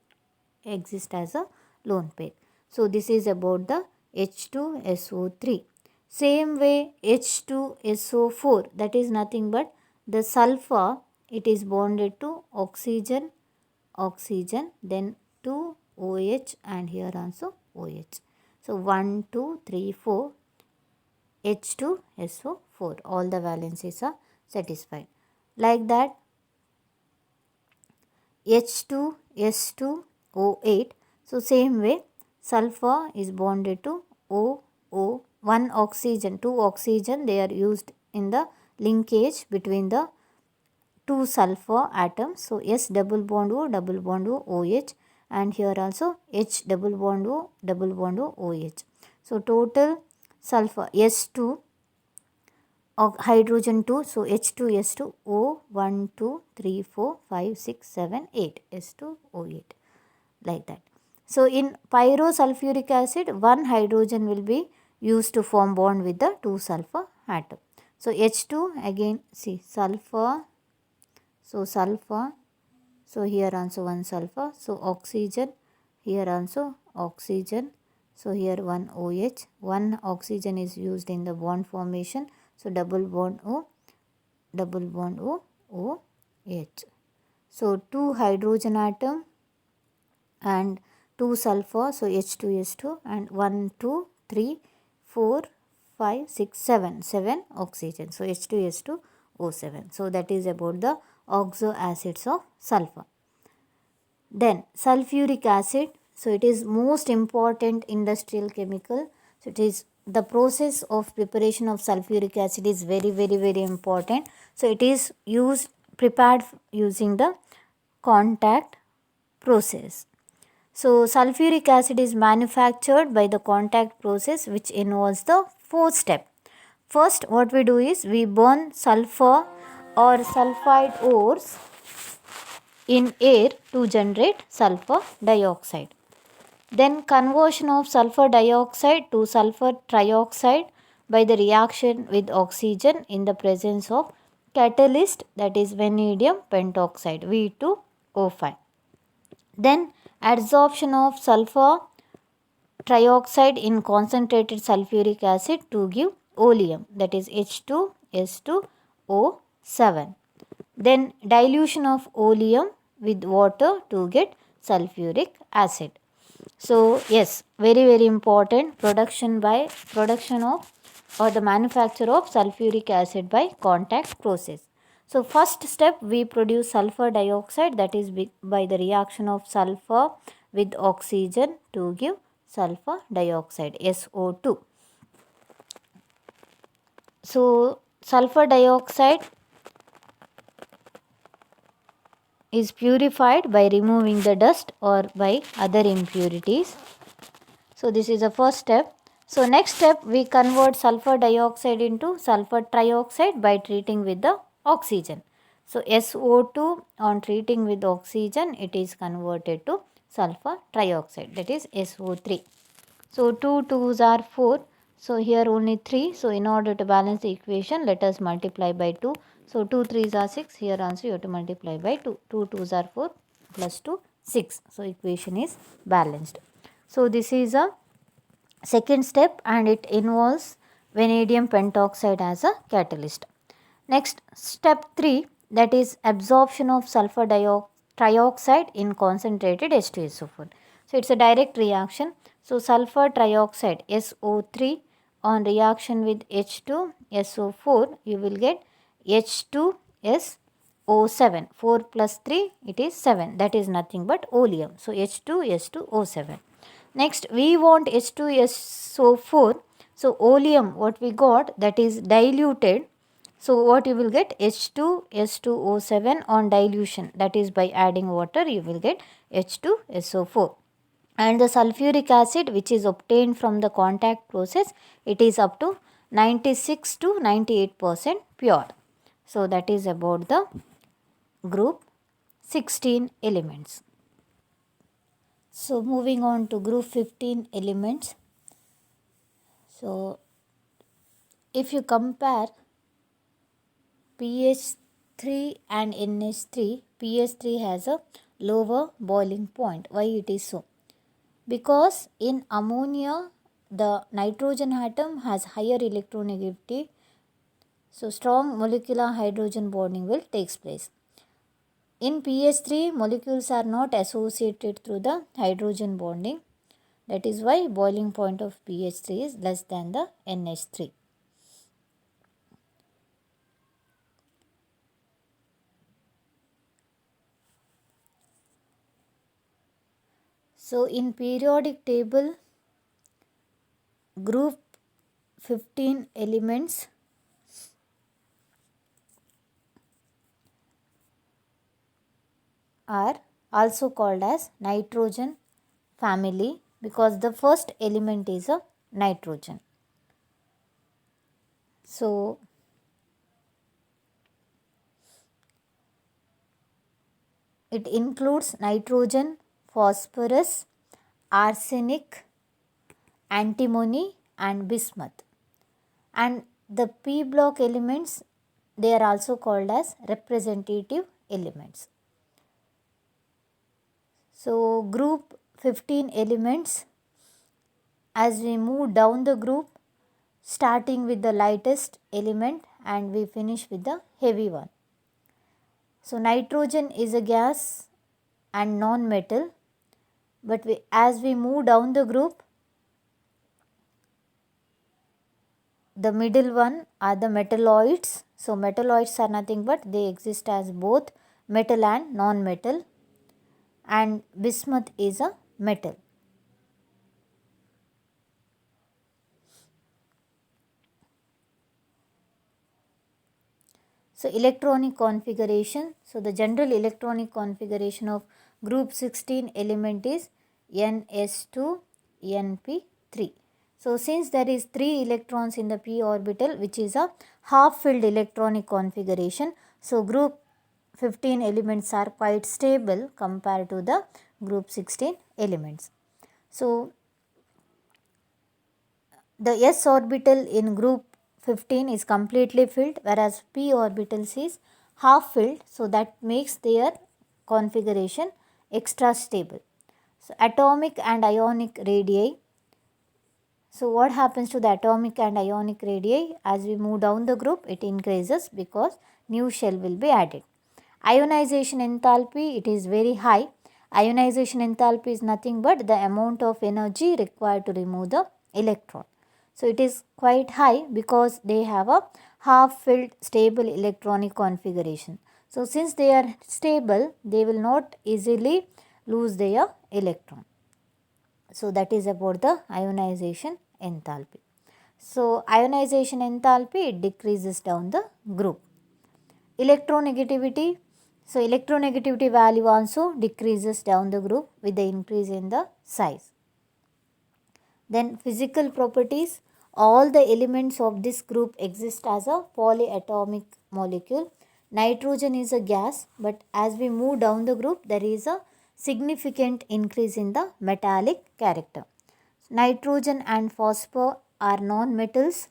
[SPEAKER 1] exist as a lone pair. So this is about the H2SO3. Same way H2SO4, that is nothing but the sulfur, it is bonded to oxygen, then 2 OH, and here also OH. So 1 2 3 4 H2SO4, all the valencies are satisfied. Like that, H2S2O8. So same way, sulfur is bonded to OO, one oxygen, two oxygen, they are used in the linkage between the two sulfur atoms. So S double bond O OH, and here also H double bond O OH. So total sulfur S2, hydrogen 2, so H2S2 O 1 2 3 4 5 6 7 8, S2O8, like that. So in pyrosulfuric acid, one hydrogen will be used to form bond with the two sulfur atom. So H2, again see sulfur, so here also one sulfur, so oxygen, here also oxygen, so here one OH, one oxygen is used in the bond formation, so double bond O OH. So two hydrogen atom and two sulfur, so H2S2, and 1 2 3 4 5 6 7, 7 oxygen, so H2S2O7. So that is about the oxo acids of sulfur. Then sulfuric acid, so it is most important industrial chemical. So it is the process of preparation of sulfuric acid is very important. So it is prepared using the contact process. So sulfuric acid is manufactured by the contact process, which involves the 4th step. First, what we do is we burn sulfur or sulfide ores in air to generate sulfur dioxide. Then conversion of sulfur dioxide to sulfur trioxide by the reaction with oxygen in the presence of catalyst, that is vanadium pentoxide V2O5. Then adsorption of sulfur trioxide in concentrated sulfuric acid to give oleum, that is H2S2O7. Then dilution of oleum with water to get sulfuric acid. So yes, very important, production of or the manufacture of sulfuric acid by contact process. So first step, we produce sulfur dioxide, that is by the reaction of sulfur with oxygen to give sulfur dioxide, SO2. So sulfur dioxide is purified by removing the dust or by other impurities. So this is the first step. So next step, we convert sulfur dioxide into sulfur trioxide by treating with the oxygen. So SO2, on treating with oxygen, it is converted to sulfur trioxide, that is SO3. So 2 2s are 4. So here only 3. So in order to balance the equation, let us multiply by 2. So 2 3s are 6. Here also you have to multiply by 2. 2 2s are 4 plus 2 6. So equation is balanced. So this is a second step, and it involves vanadium pentoxide as a catalyst. Next, step 3, that is absorption of sulfur trioxide in concentrated H2SO4. So, it is a direct reaction. So, sulfur trioxide SO3 on reaction with H2SO4, you will get H2SO7. 4 plus 3, it is 7. That is nothing but oleum. So, H2S2O7. Next, we want H2SO4. So, oleum what we got, that is diluted. So, what you will get, H2S2O7 on dilution, that is by adding water you will get H2SO4. And the sulfuric acid which is obtained from the contact process, it is up to 96 to 98% pure. So, that is about the group 16 elements. So, moving on to group 15 elements. So, if you compare pH3 and NH3, pH3 has a lower boiling point. Why it is so? Because in ammonia, the nitrogen atom has higher electronegativity, so strong molecular hydrogen bonding will takes place. In pH3, molecules are not associated through the hydrogen bonding. That is why boiling point of pH3 is less than the NH3. So, in periodic table, group 15 elements are also called as nitrogen family because the first element is a nitrogen. So, it includes nitrogen, phosphorus, arsenic, antimony and bismuth. And the P block elements, they are also called as representative elements. So, group 15 elements, as we move down the group, starting with the lightest element and we finish with the heavy one. So, nitrogen is a gas and non-metal, but as we move down the group, the middle one are the metalloids. So, metalloids are nothing but they exist as both metal and non-metal, and bismuth is a metal. So, electronic configuration. So, the general electronic configuration of group 16 element is Ns2 Np3. So, since there is 3 electrons in the p orbital, which is a half filled electronic configuration, so group 15 elements are quite stable compared to the group 16 elements. So, the s orbital in group 15 is completely filled, whereas p orbitals is half filled. So, that makes their configuration extra stable. So, atomic and ionic radii. So, what happens to the atomic and ionic radii? As we move down the group, it increases because new shell will be added. Ionization enthalpy, it is very high. Ionization enthalpy is nothing but the amount of energy required to remove the electron. So, it is quite high because they have a half filled stable electronic configuration. So, since they are stable, they will not easily lose their electron. So, that is about the ionization enthalpy. So, ionization enthalpy, it decreases down the group. Electronegativity. So, electronegativity value also decreases down the group with the increase in the size. Then physical properties. All the elements of this group exist as a polyatomic molecule. Nitrogen is a gas, but as we move down the group, there is a significant increase in the metallic character. Nitrogen and phosphor are non-metals.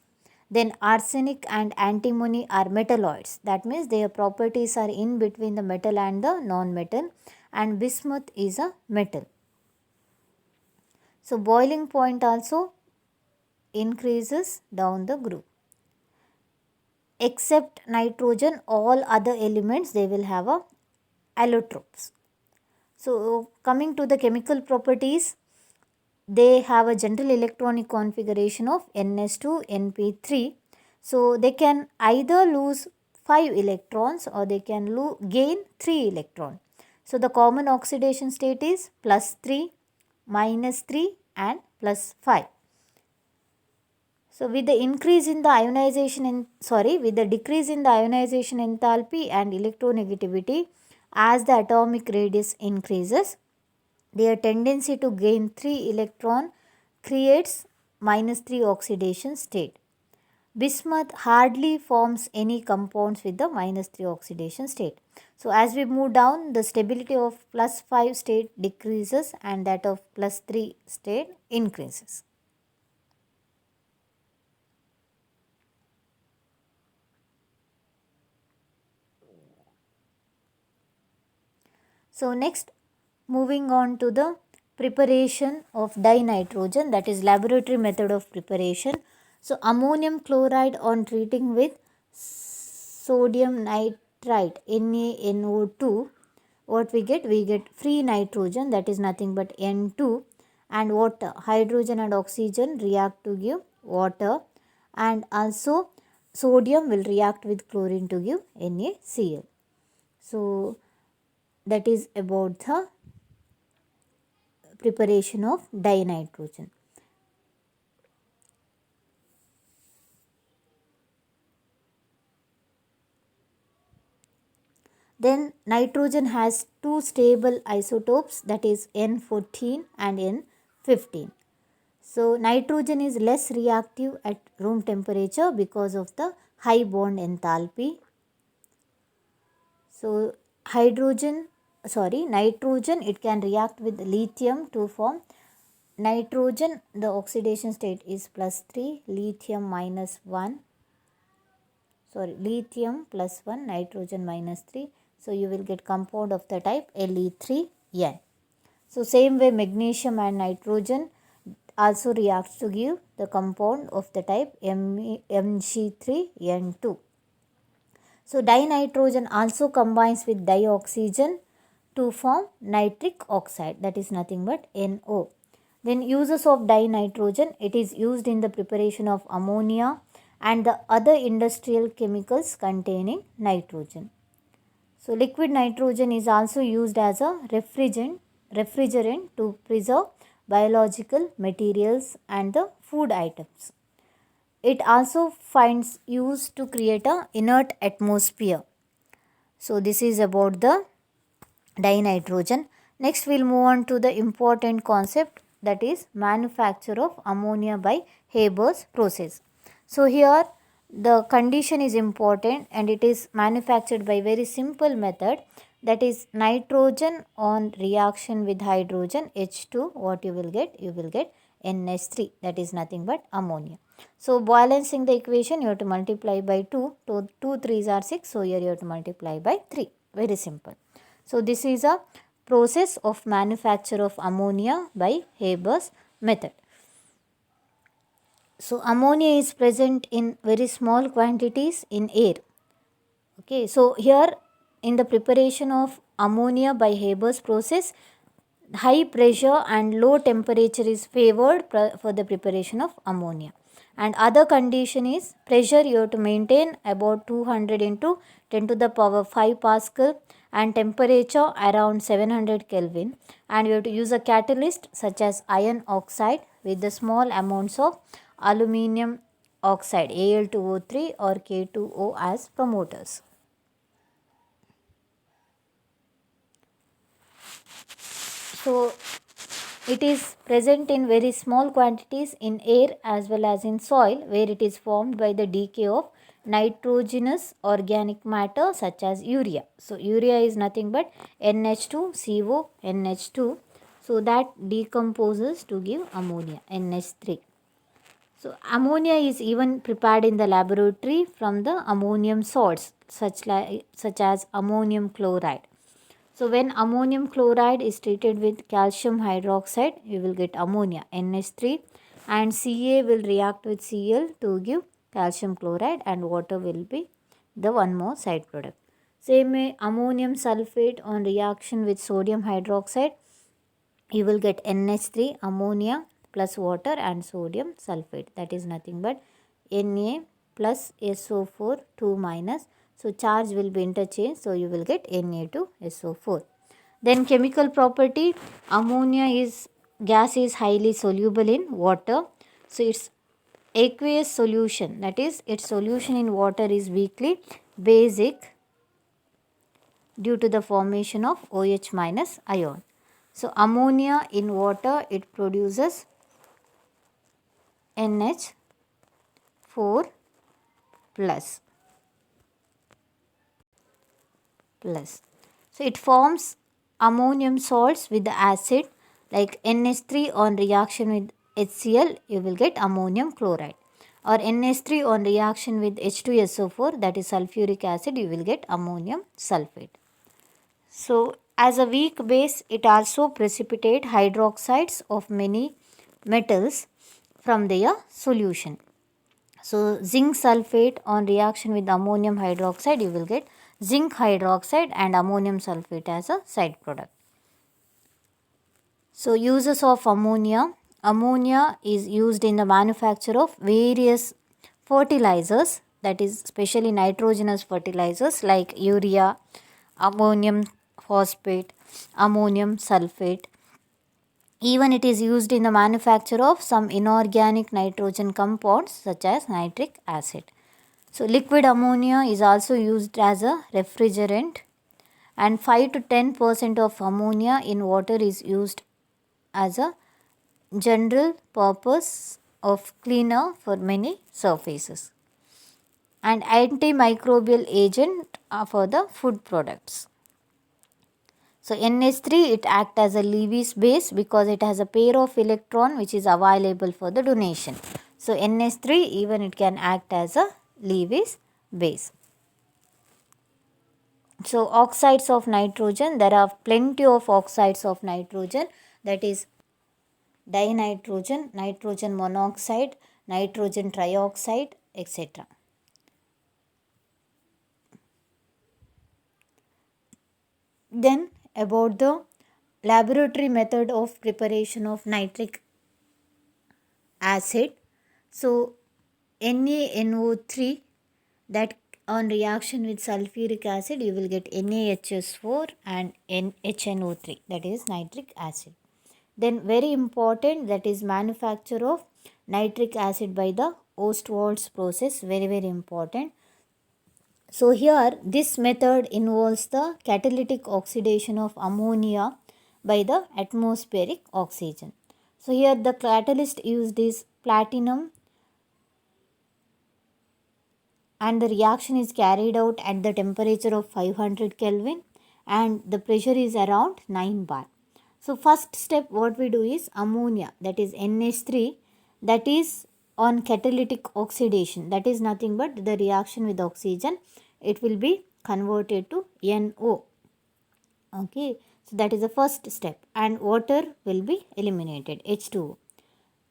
[SPEAKER 1] Then arsenic and antimony are metalloids. That means their properties are in between the metal and the non-metal, and bismuth is a metal. So, boiling point also, increases down the group. Except nitrogen, all other elements, they will have a allotropes. So coming to the chemical properties, they have a general electronic configuration of NS2, NP3. So they can either lose 5 electrons or they can gain 3 electrons. So the common oxidation state is +3, -3 and +5. So with the increase in the with the decrease in the ionization enthalpy and electronegativity, as the atomic radius increases, their tendency to gain 3 electron creates -3 oxidation state. Bismuth hardly forms any compounds with the -3 oxidation state. So as we move down, the stability of +5 state decreases and that of +3 state increases. So next, moving on to the preparation of dinitrogen, that is laboratory method of preparation. So ammonium chloride on treating with sodium nitrite NaNO2, what we get? We get free nitrogen, that is nothing but N2, and water. Hydrogen and oxygen react to give water, and also sodium will react with chlorine to give NaCl. So that is about the preparation of dinitrogen. Then nitrogen has two stable isotopes, that is N14 and N15. So nitrogen is less reactive at room temperature because of the high bond enthalpy. So nitrogen, it can react with lithium to form nitrogen. The oxidation state is +3, lithium -1. Lithium +1, nitrogen -3. So you will get compound of the type Le3N. So same way magnesium and nitrogen also reacts to give the compound of the type Mg3N2. So dinitrogen also combines with dioxygen to form nitric oxide, that is nothing but NO. Then uses of dinitrogen, it is used in the preparation of ammonia and the other industrial chemicals containing nitrogen. So liquid nitrogen is also used as a refrigerant to preserve biological materials and the food items. It also finds use to create a inert atmosphere. So this is about the dinitrogen. Next we'll move on to the important concept, that is manufacture of ammonia by Haber's process. So here the condition is important and it is manufactured by very simple method, that is nitrogen on reaction with hydrogen H2, what you will get? You will get NH3, that is nothing but ammonia. So balancing the equation, you have to multiply by 2, so 2 3s are 6, so here you have to multiply by 3, very simple. So this is a process of manufacture of ammonia by Haber's method. So ammonia is present in very small quantities in air. Okay, so here in the preparation of ammonia by Haber's process, high pressure and low temperature is favored for the preparation of ammonia. And other condition is pressure you have to maintain about 200 into 10 to the power 5 Pascal and temperature around 700 Kelvin, and you have to use a catalyst such as iron oxide with the small amounts of aluminum oxide Al2O3 or K2O as promoters. So it is present in very small quantities in air as well as in soil, where it is formed by the decay of nitrogenous organic matter such as urea. So urea is nothing but NH2CO NH2. So that decomposes to give ammonia NH3. So ammonia is even prepared in the laboratory from the ammonium salts such as ammonium chloride. So when ammonium chloride is treated with calcium hydroxide, you will get ammonia NH3. and Ca will react with Cl to give calcium chloride, and water will be the one more side product. Same way, ammonium sulfate on reaction with sodium hydroxide, you will get NH3, ammonia plus water and sodium sulfate. That is nothing but Na plus SO4 2 minus. So charge will be interchanged, so you will get Na2SO4. Then chemical property, ammonia is gas is highly soluble in water. So its aqueous solution, that is its solution in water, is weakly basic due to the formation of OH minus ion. So ammonia in water, it produces NH4 plus. So it forms ammonium salts with the acid, like NH3 on reaction with HCl, you will get ammonium chloride, or NH3 on reaction with H2SO4, that is sulfuric acid, you will get ammonium sulfate. So as a weak base, it also precipitate hydroxides of many metals from their solution. So zinc sulfate on reaction with ammonium hydroxide, you will get zinc hydroxide and ammonium sulfate as a side product. So uses of ammonia. Ammonia is used in the manufacture of various fertilizers, that is especially nitrogenous fertilizers like urea, ammonium phosphate, ammonium sulfate. Even it is used in the manufacture of some inorganic nitrogen compounds such as nitric acid. So liquid ammonia is also used as a refrigerant, and 5 to 10% of ammonia in water is used as a general purpose of cleaner for many surfaces, and antimicrobial agent for the food products. So NH3, it acts as a Lewis base because it has a pair of electron which is available for the donation. So NH3, even it can act as a Lewis base. So oxides of nitrogen, there are plenty of oxides of nitrogen, that is dinitrogen, nitrogen monoxide, nitrogen trioxide, etc. Then about the laboratory method of preparation of nitric acid. So NaNO3, that on reaction with sulfuric acid, you will get NaHS4 and NHNO3, that is nitric acid. Then very important, that is manufacture of nitric acid by the Ostwald's process, very important. So here this method involves the catalytic oxidation of ammonia by the atmospheric oxygen. So here the catalyst used is platinum, and the reaction is carried out at the temperature of 500 Kelvin and the pressure is around 9 bar. So first step what we do is ammonia, that is NH3, that is on catalytic oxidation, that is nothing but the reaction with oxygen, it will be converted to NO. Okay, so that is the first step, and water will be eliminated, H2O.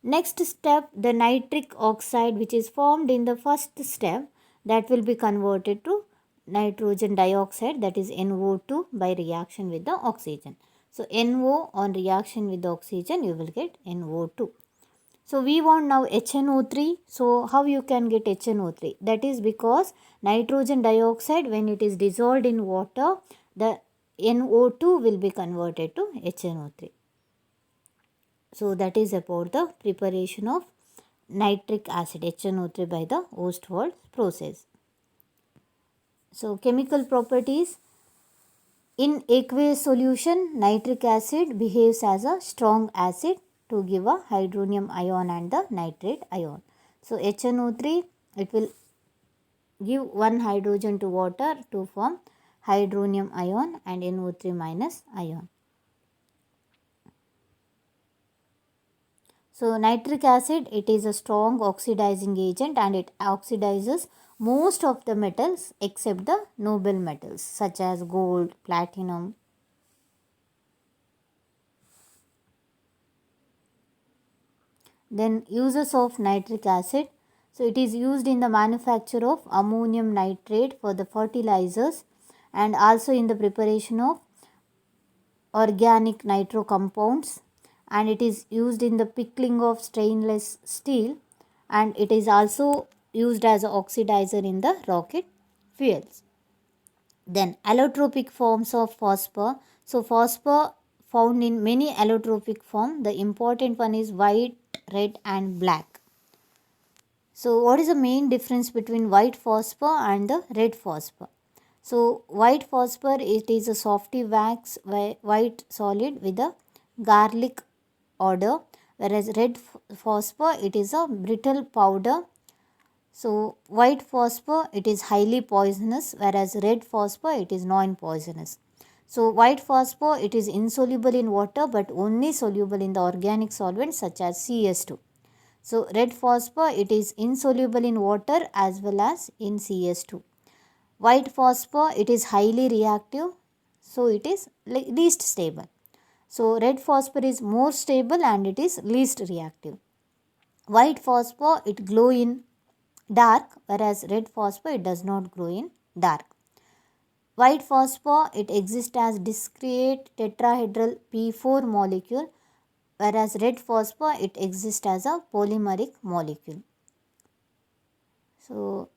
[SPEAKER 1] Next step, the nitric oxide which is formed in the first step, that will be converted to nitrogen dioxide, that is NO2 by reaction with the oxygen. So NO on reaction with the oxygen, you will get NO2. So we want now HNO3. So how you can get HNO3? That is because nitrogen dioxide, when it is dissolved in water, the NO2 will be converted to HNO3. So that is about the preparation of nitric acid, HNO3, by the Ostwald process. So chemical properties. In aqueous solution, nitric acid behaves as a strong acid to give a hydronium ion and the nitrate ion. So HNO3, it will give one hydrogen to water to form hydronium ion and NO3 minus ion. So nitric acid, it is a strong oxidizing agent and it oxidizes most of the metals except the noble metals such as gold, platinum. Then uses of nitric acid. So it is used in the manufacture of ammonium nitrate for the fertilizers and also in the preparation of organic nitro compounds, and it is used in the pickling of stainless steel, and it is also used as an oxidizer in the rocket fuels. Then allotropic forms of phosphor. So phosphor found in many allotropic form. The important one is white, red and black. So what is the main difference between white phosphor and the red phosphor? So white phosphor, it is a softy wax white solid with a garlic odor, whereas red phosphor, it is a brittle powder. So white phosphor, it is highly poisonous, whereas red phosphor, it is non-poisonous. So white phosphor, it is insoluble in water but only soluble in the organic solvents such as CS2. So red phosphor, it is insoluble in water as well as in CS2. White phosphor, it is highly reactive, so it is least stable. So red phosphor is more stable and it is least reactive. White phosphor, it glow in dark, whereas red phosphor, it does not glow in dark. White phosphor, it exists as discrete tetrahedral P4 molecule, whereas red phosphor, it exists as a polymeric molecule. So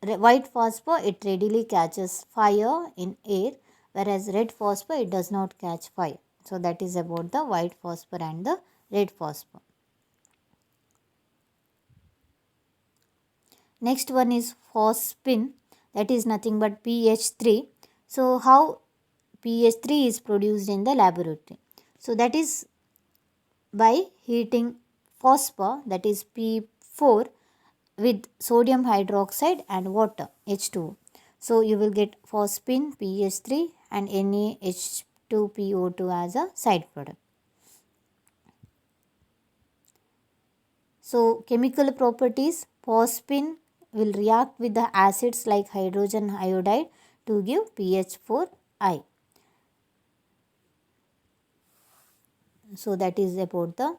[SPEAKER 1] white phosphor, it readily catches fire in air, whereas red phosphor, it does not catch fire. So that is about the white phosphor and the red phosphor. Next one is phosphine, that is nothing but PH3. So how PH3 is produced in the laboratory? So that is by heating phosphor, that is P4, with sodium hydroxide and water H2O. So you will get phosphine PH3 and NaH2PO2 as a side product. So chemical properties, phosphine will react with the acids like hydrogen iodide to give PH4I. So that is about the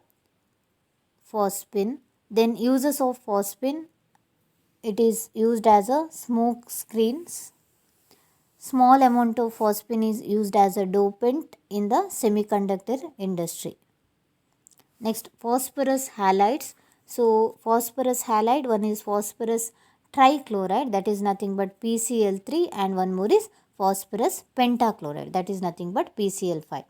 [SPEAKER 1] phosphine. Then uses of phosphine, it is used as a smoke screens. Small amount of phosphine is used as a dopant in the semiconductor industry. Next, phosphorus halides. So phosphorus halide, one is phosphorus trichloride, that is nothing but PCl3, and one more is phosphorus pentachloride, that is nothing but PCl5.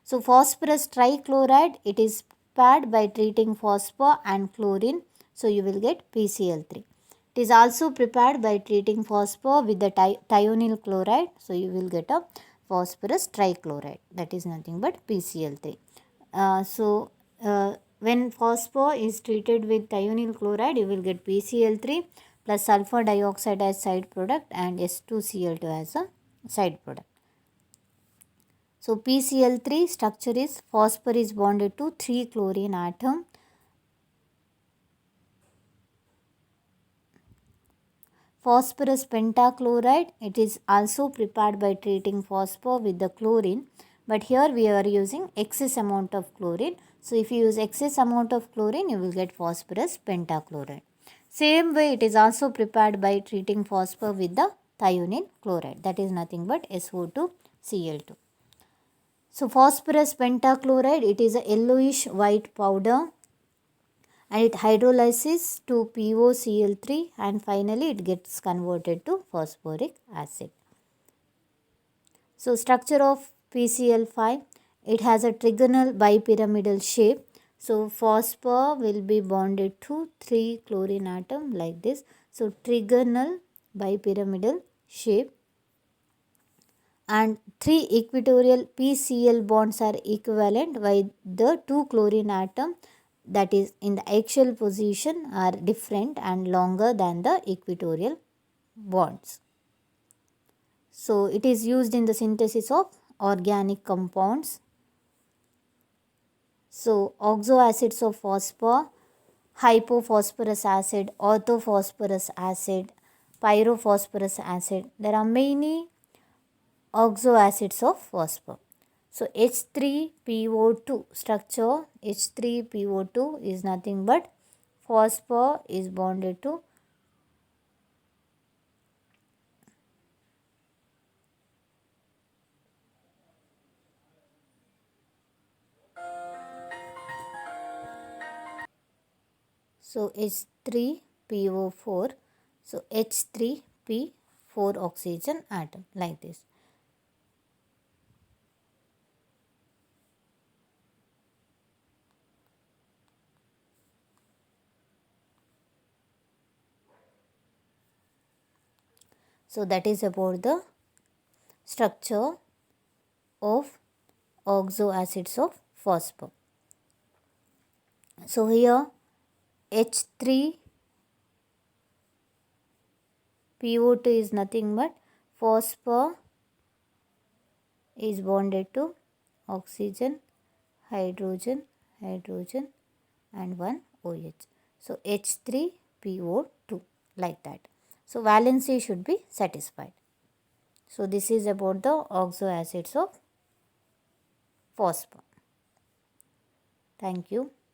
[SPEAKER 1] So phosphorus trichloride, it is paired by treating phosphor and chlorine, so you will get PCl3. It is also prepared by treating phosphor with the thionyl chloride, so you will get a phosphorus trichloride, that is nothing but PCl3. When phosphor is treated with thionyl chloride, you will get PCl3 plus sulfur dioxide as side product and S2Cl2 as a side product. So PCl3 structure is phosphor is bonded to 3 chlorine atom. Phosphorus pentachloride, it is also prepared by treating phosphor with the chlorine, but here we are using excess amount of chlorine. So if you use excess amount of chlorine, you will get phosphorus pentachloride. Same way, it is also prepared by treating phosphor with the thionyl chloride, that is nothing but SO2Cl2. So phosphorus pentachloride, it is a yellowish white powder and it hydrolyzes to POCl3 and finally it gets converted to phosphoric acid. So structure of PCl5, it has a trigonal bipyramidal shape. So phosphor will be bonded to 3 chlorine atom like this. So trigonal bipyramidal shape, and 3 equatorial PCl bonds are equivalent while the 2 chlorine atom, that is in the axial position, are different and longer than the equatorial bonds. So it is used in the synthesis of organic compounds. So oxoacids of phosphor, hypophosphorus acid, orthophosphorus acid, pyrophosphorus acid, there are many oxoacids of phosphor. So H3PO2 structure, H3PO2 is nothing but phosphor is bonded to so H3PO4, so H3P4 oxygen atom like this. So that is about the structure of oxo acids of phosphor. So here H3PO2 is nothing but phosphor is bonded to oxygen, hydrogen, hydrogen and one OH. So H3PO2 like that. So valency should be satisfied. So this is about the oxo acids of phosphor. Thank you.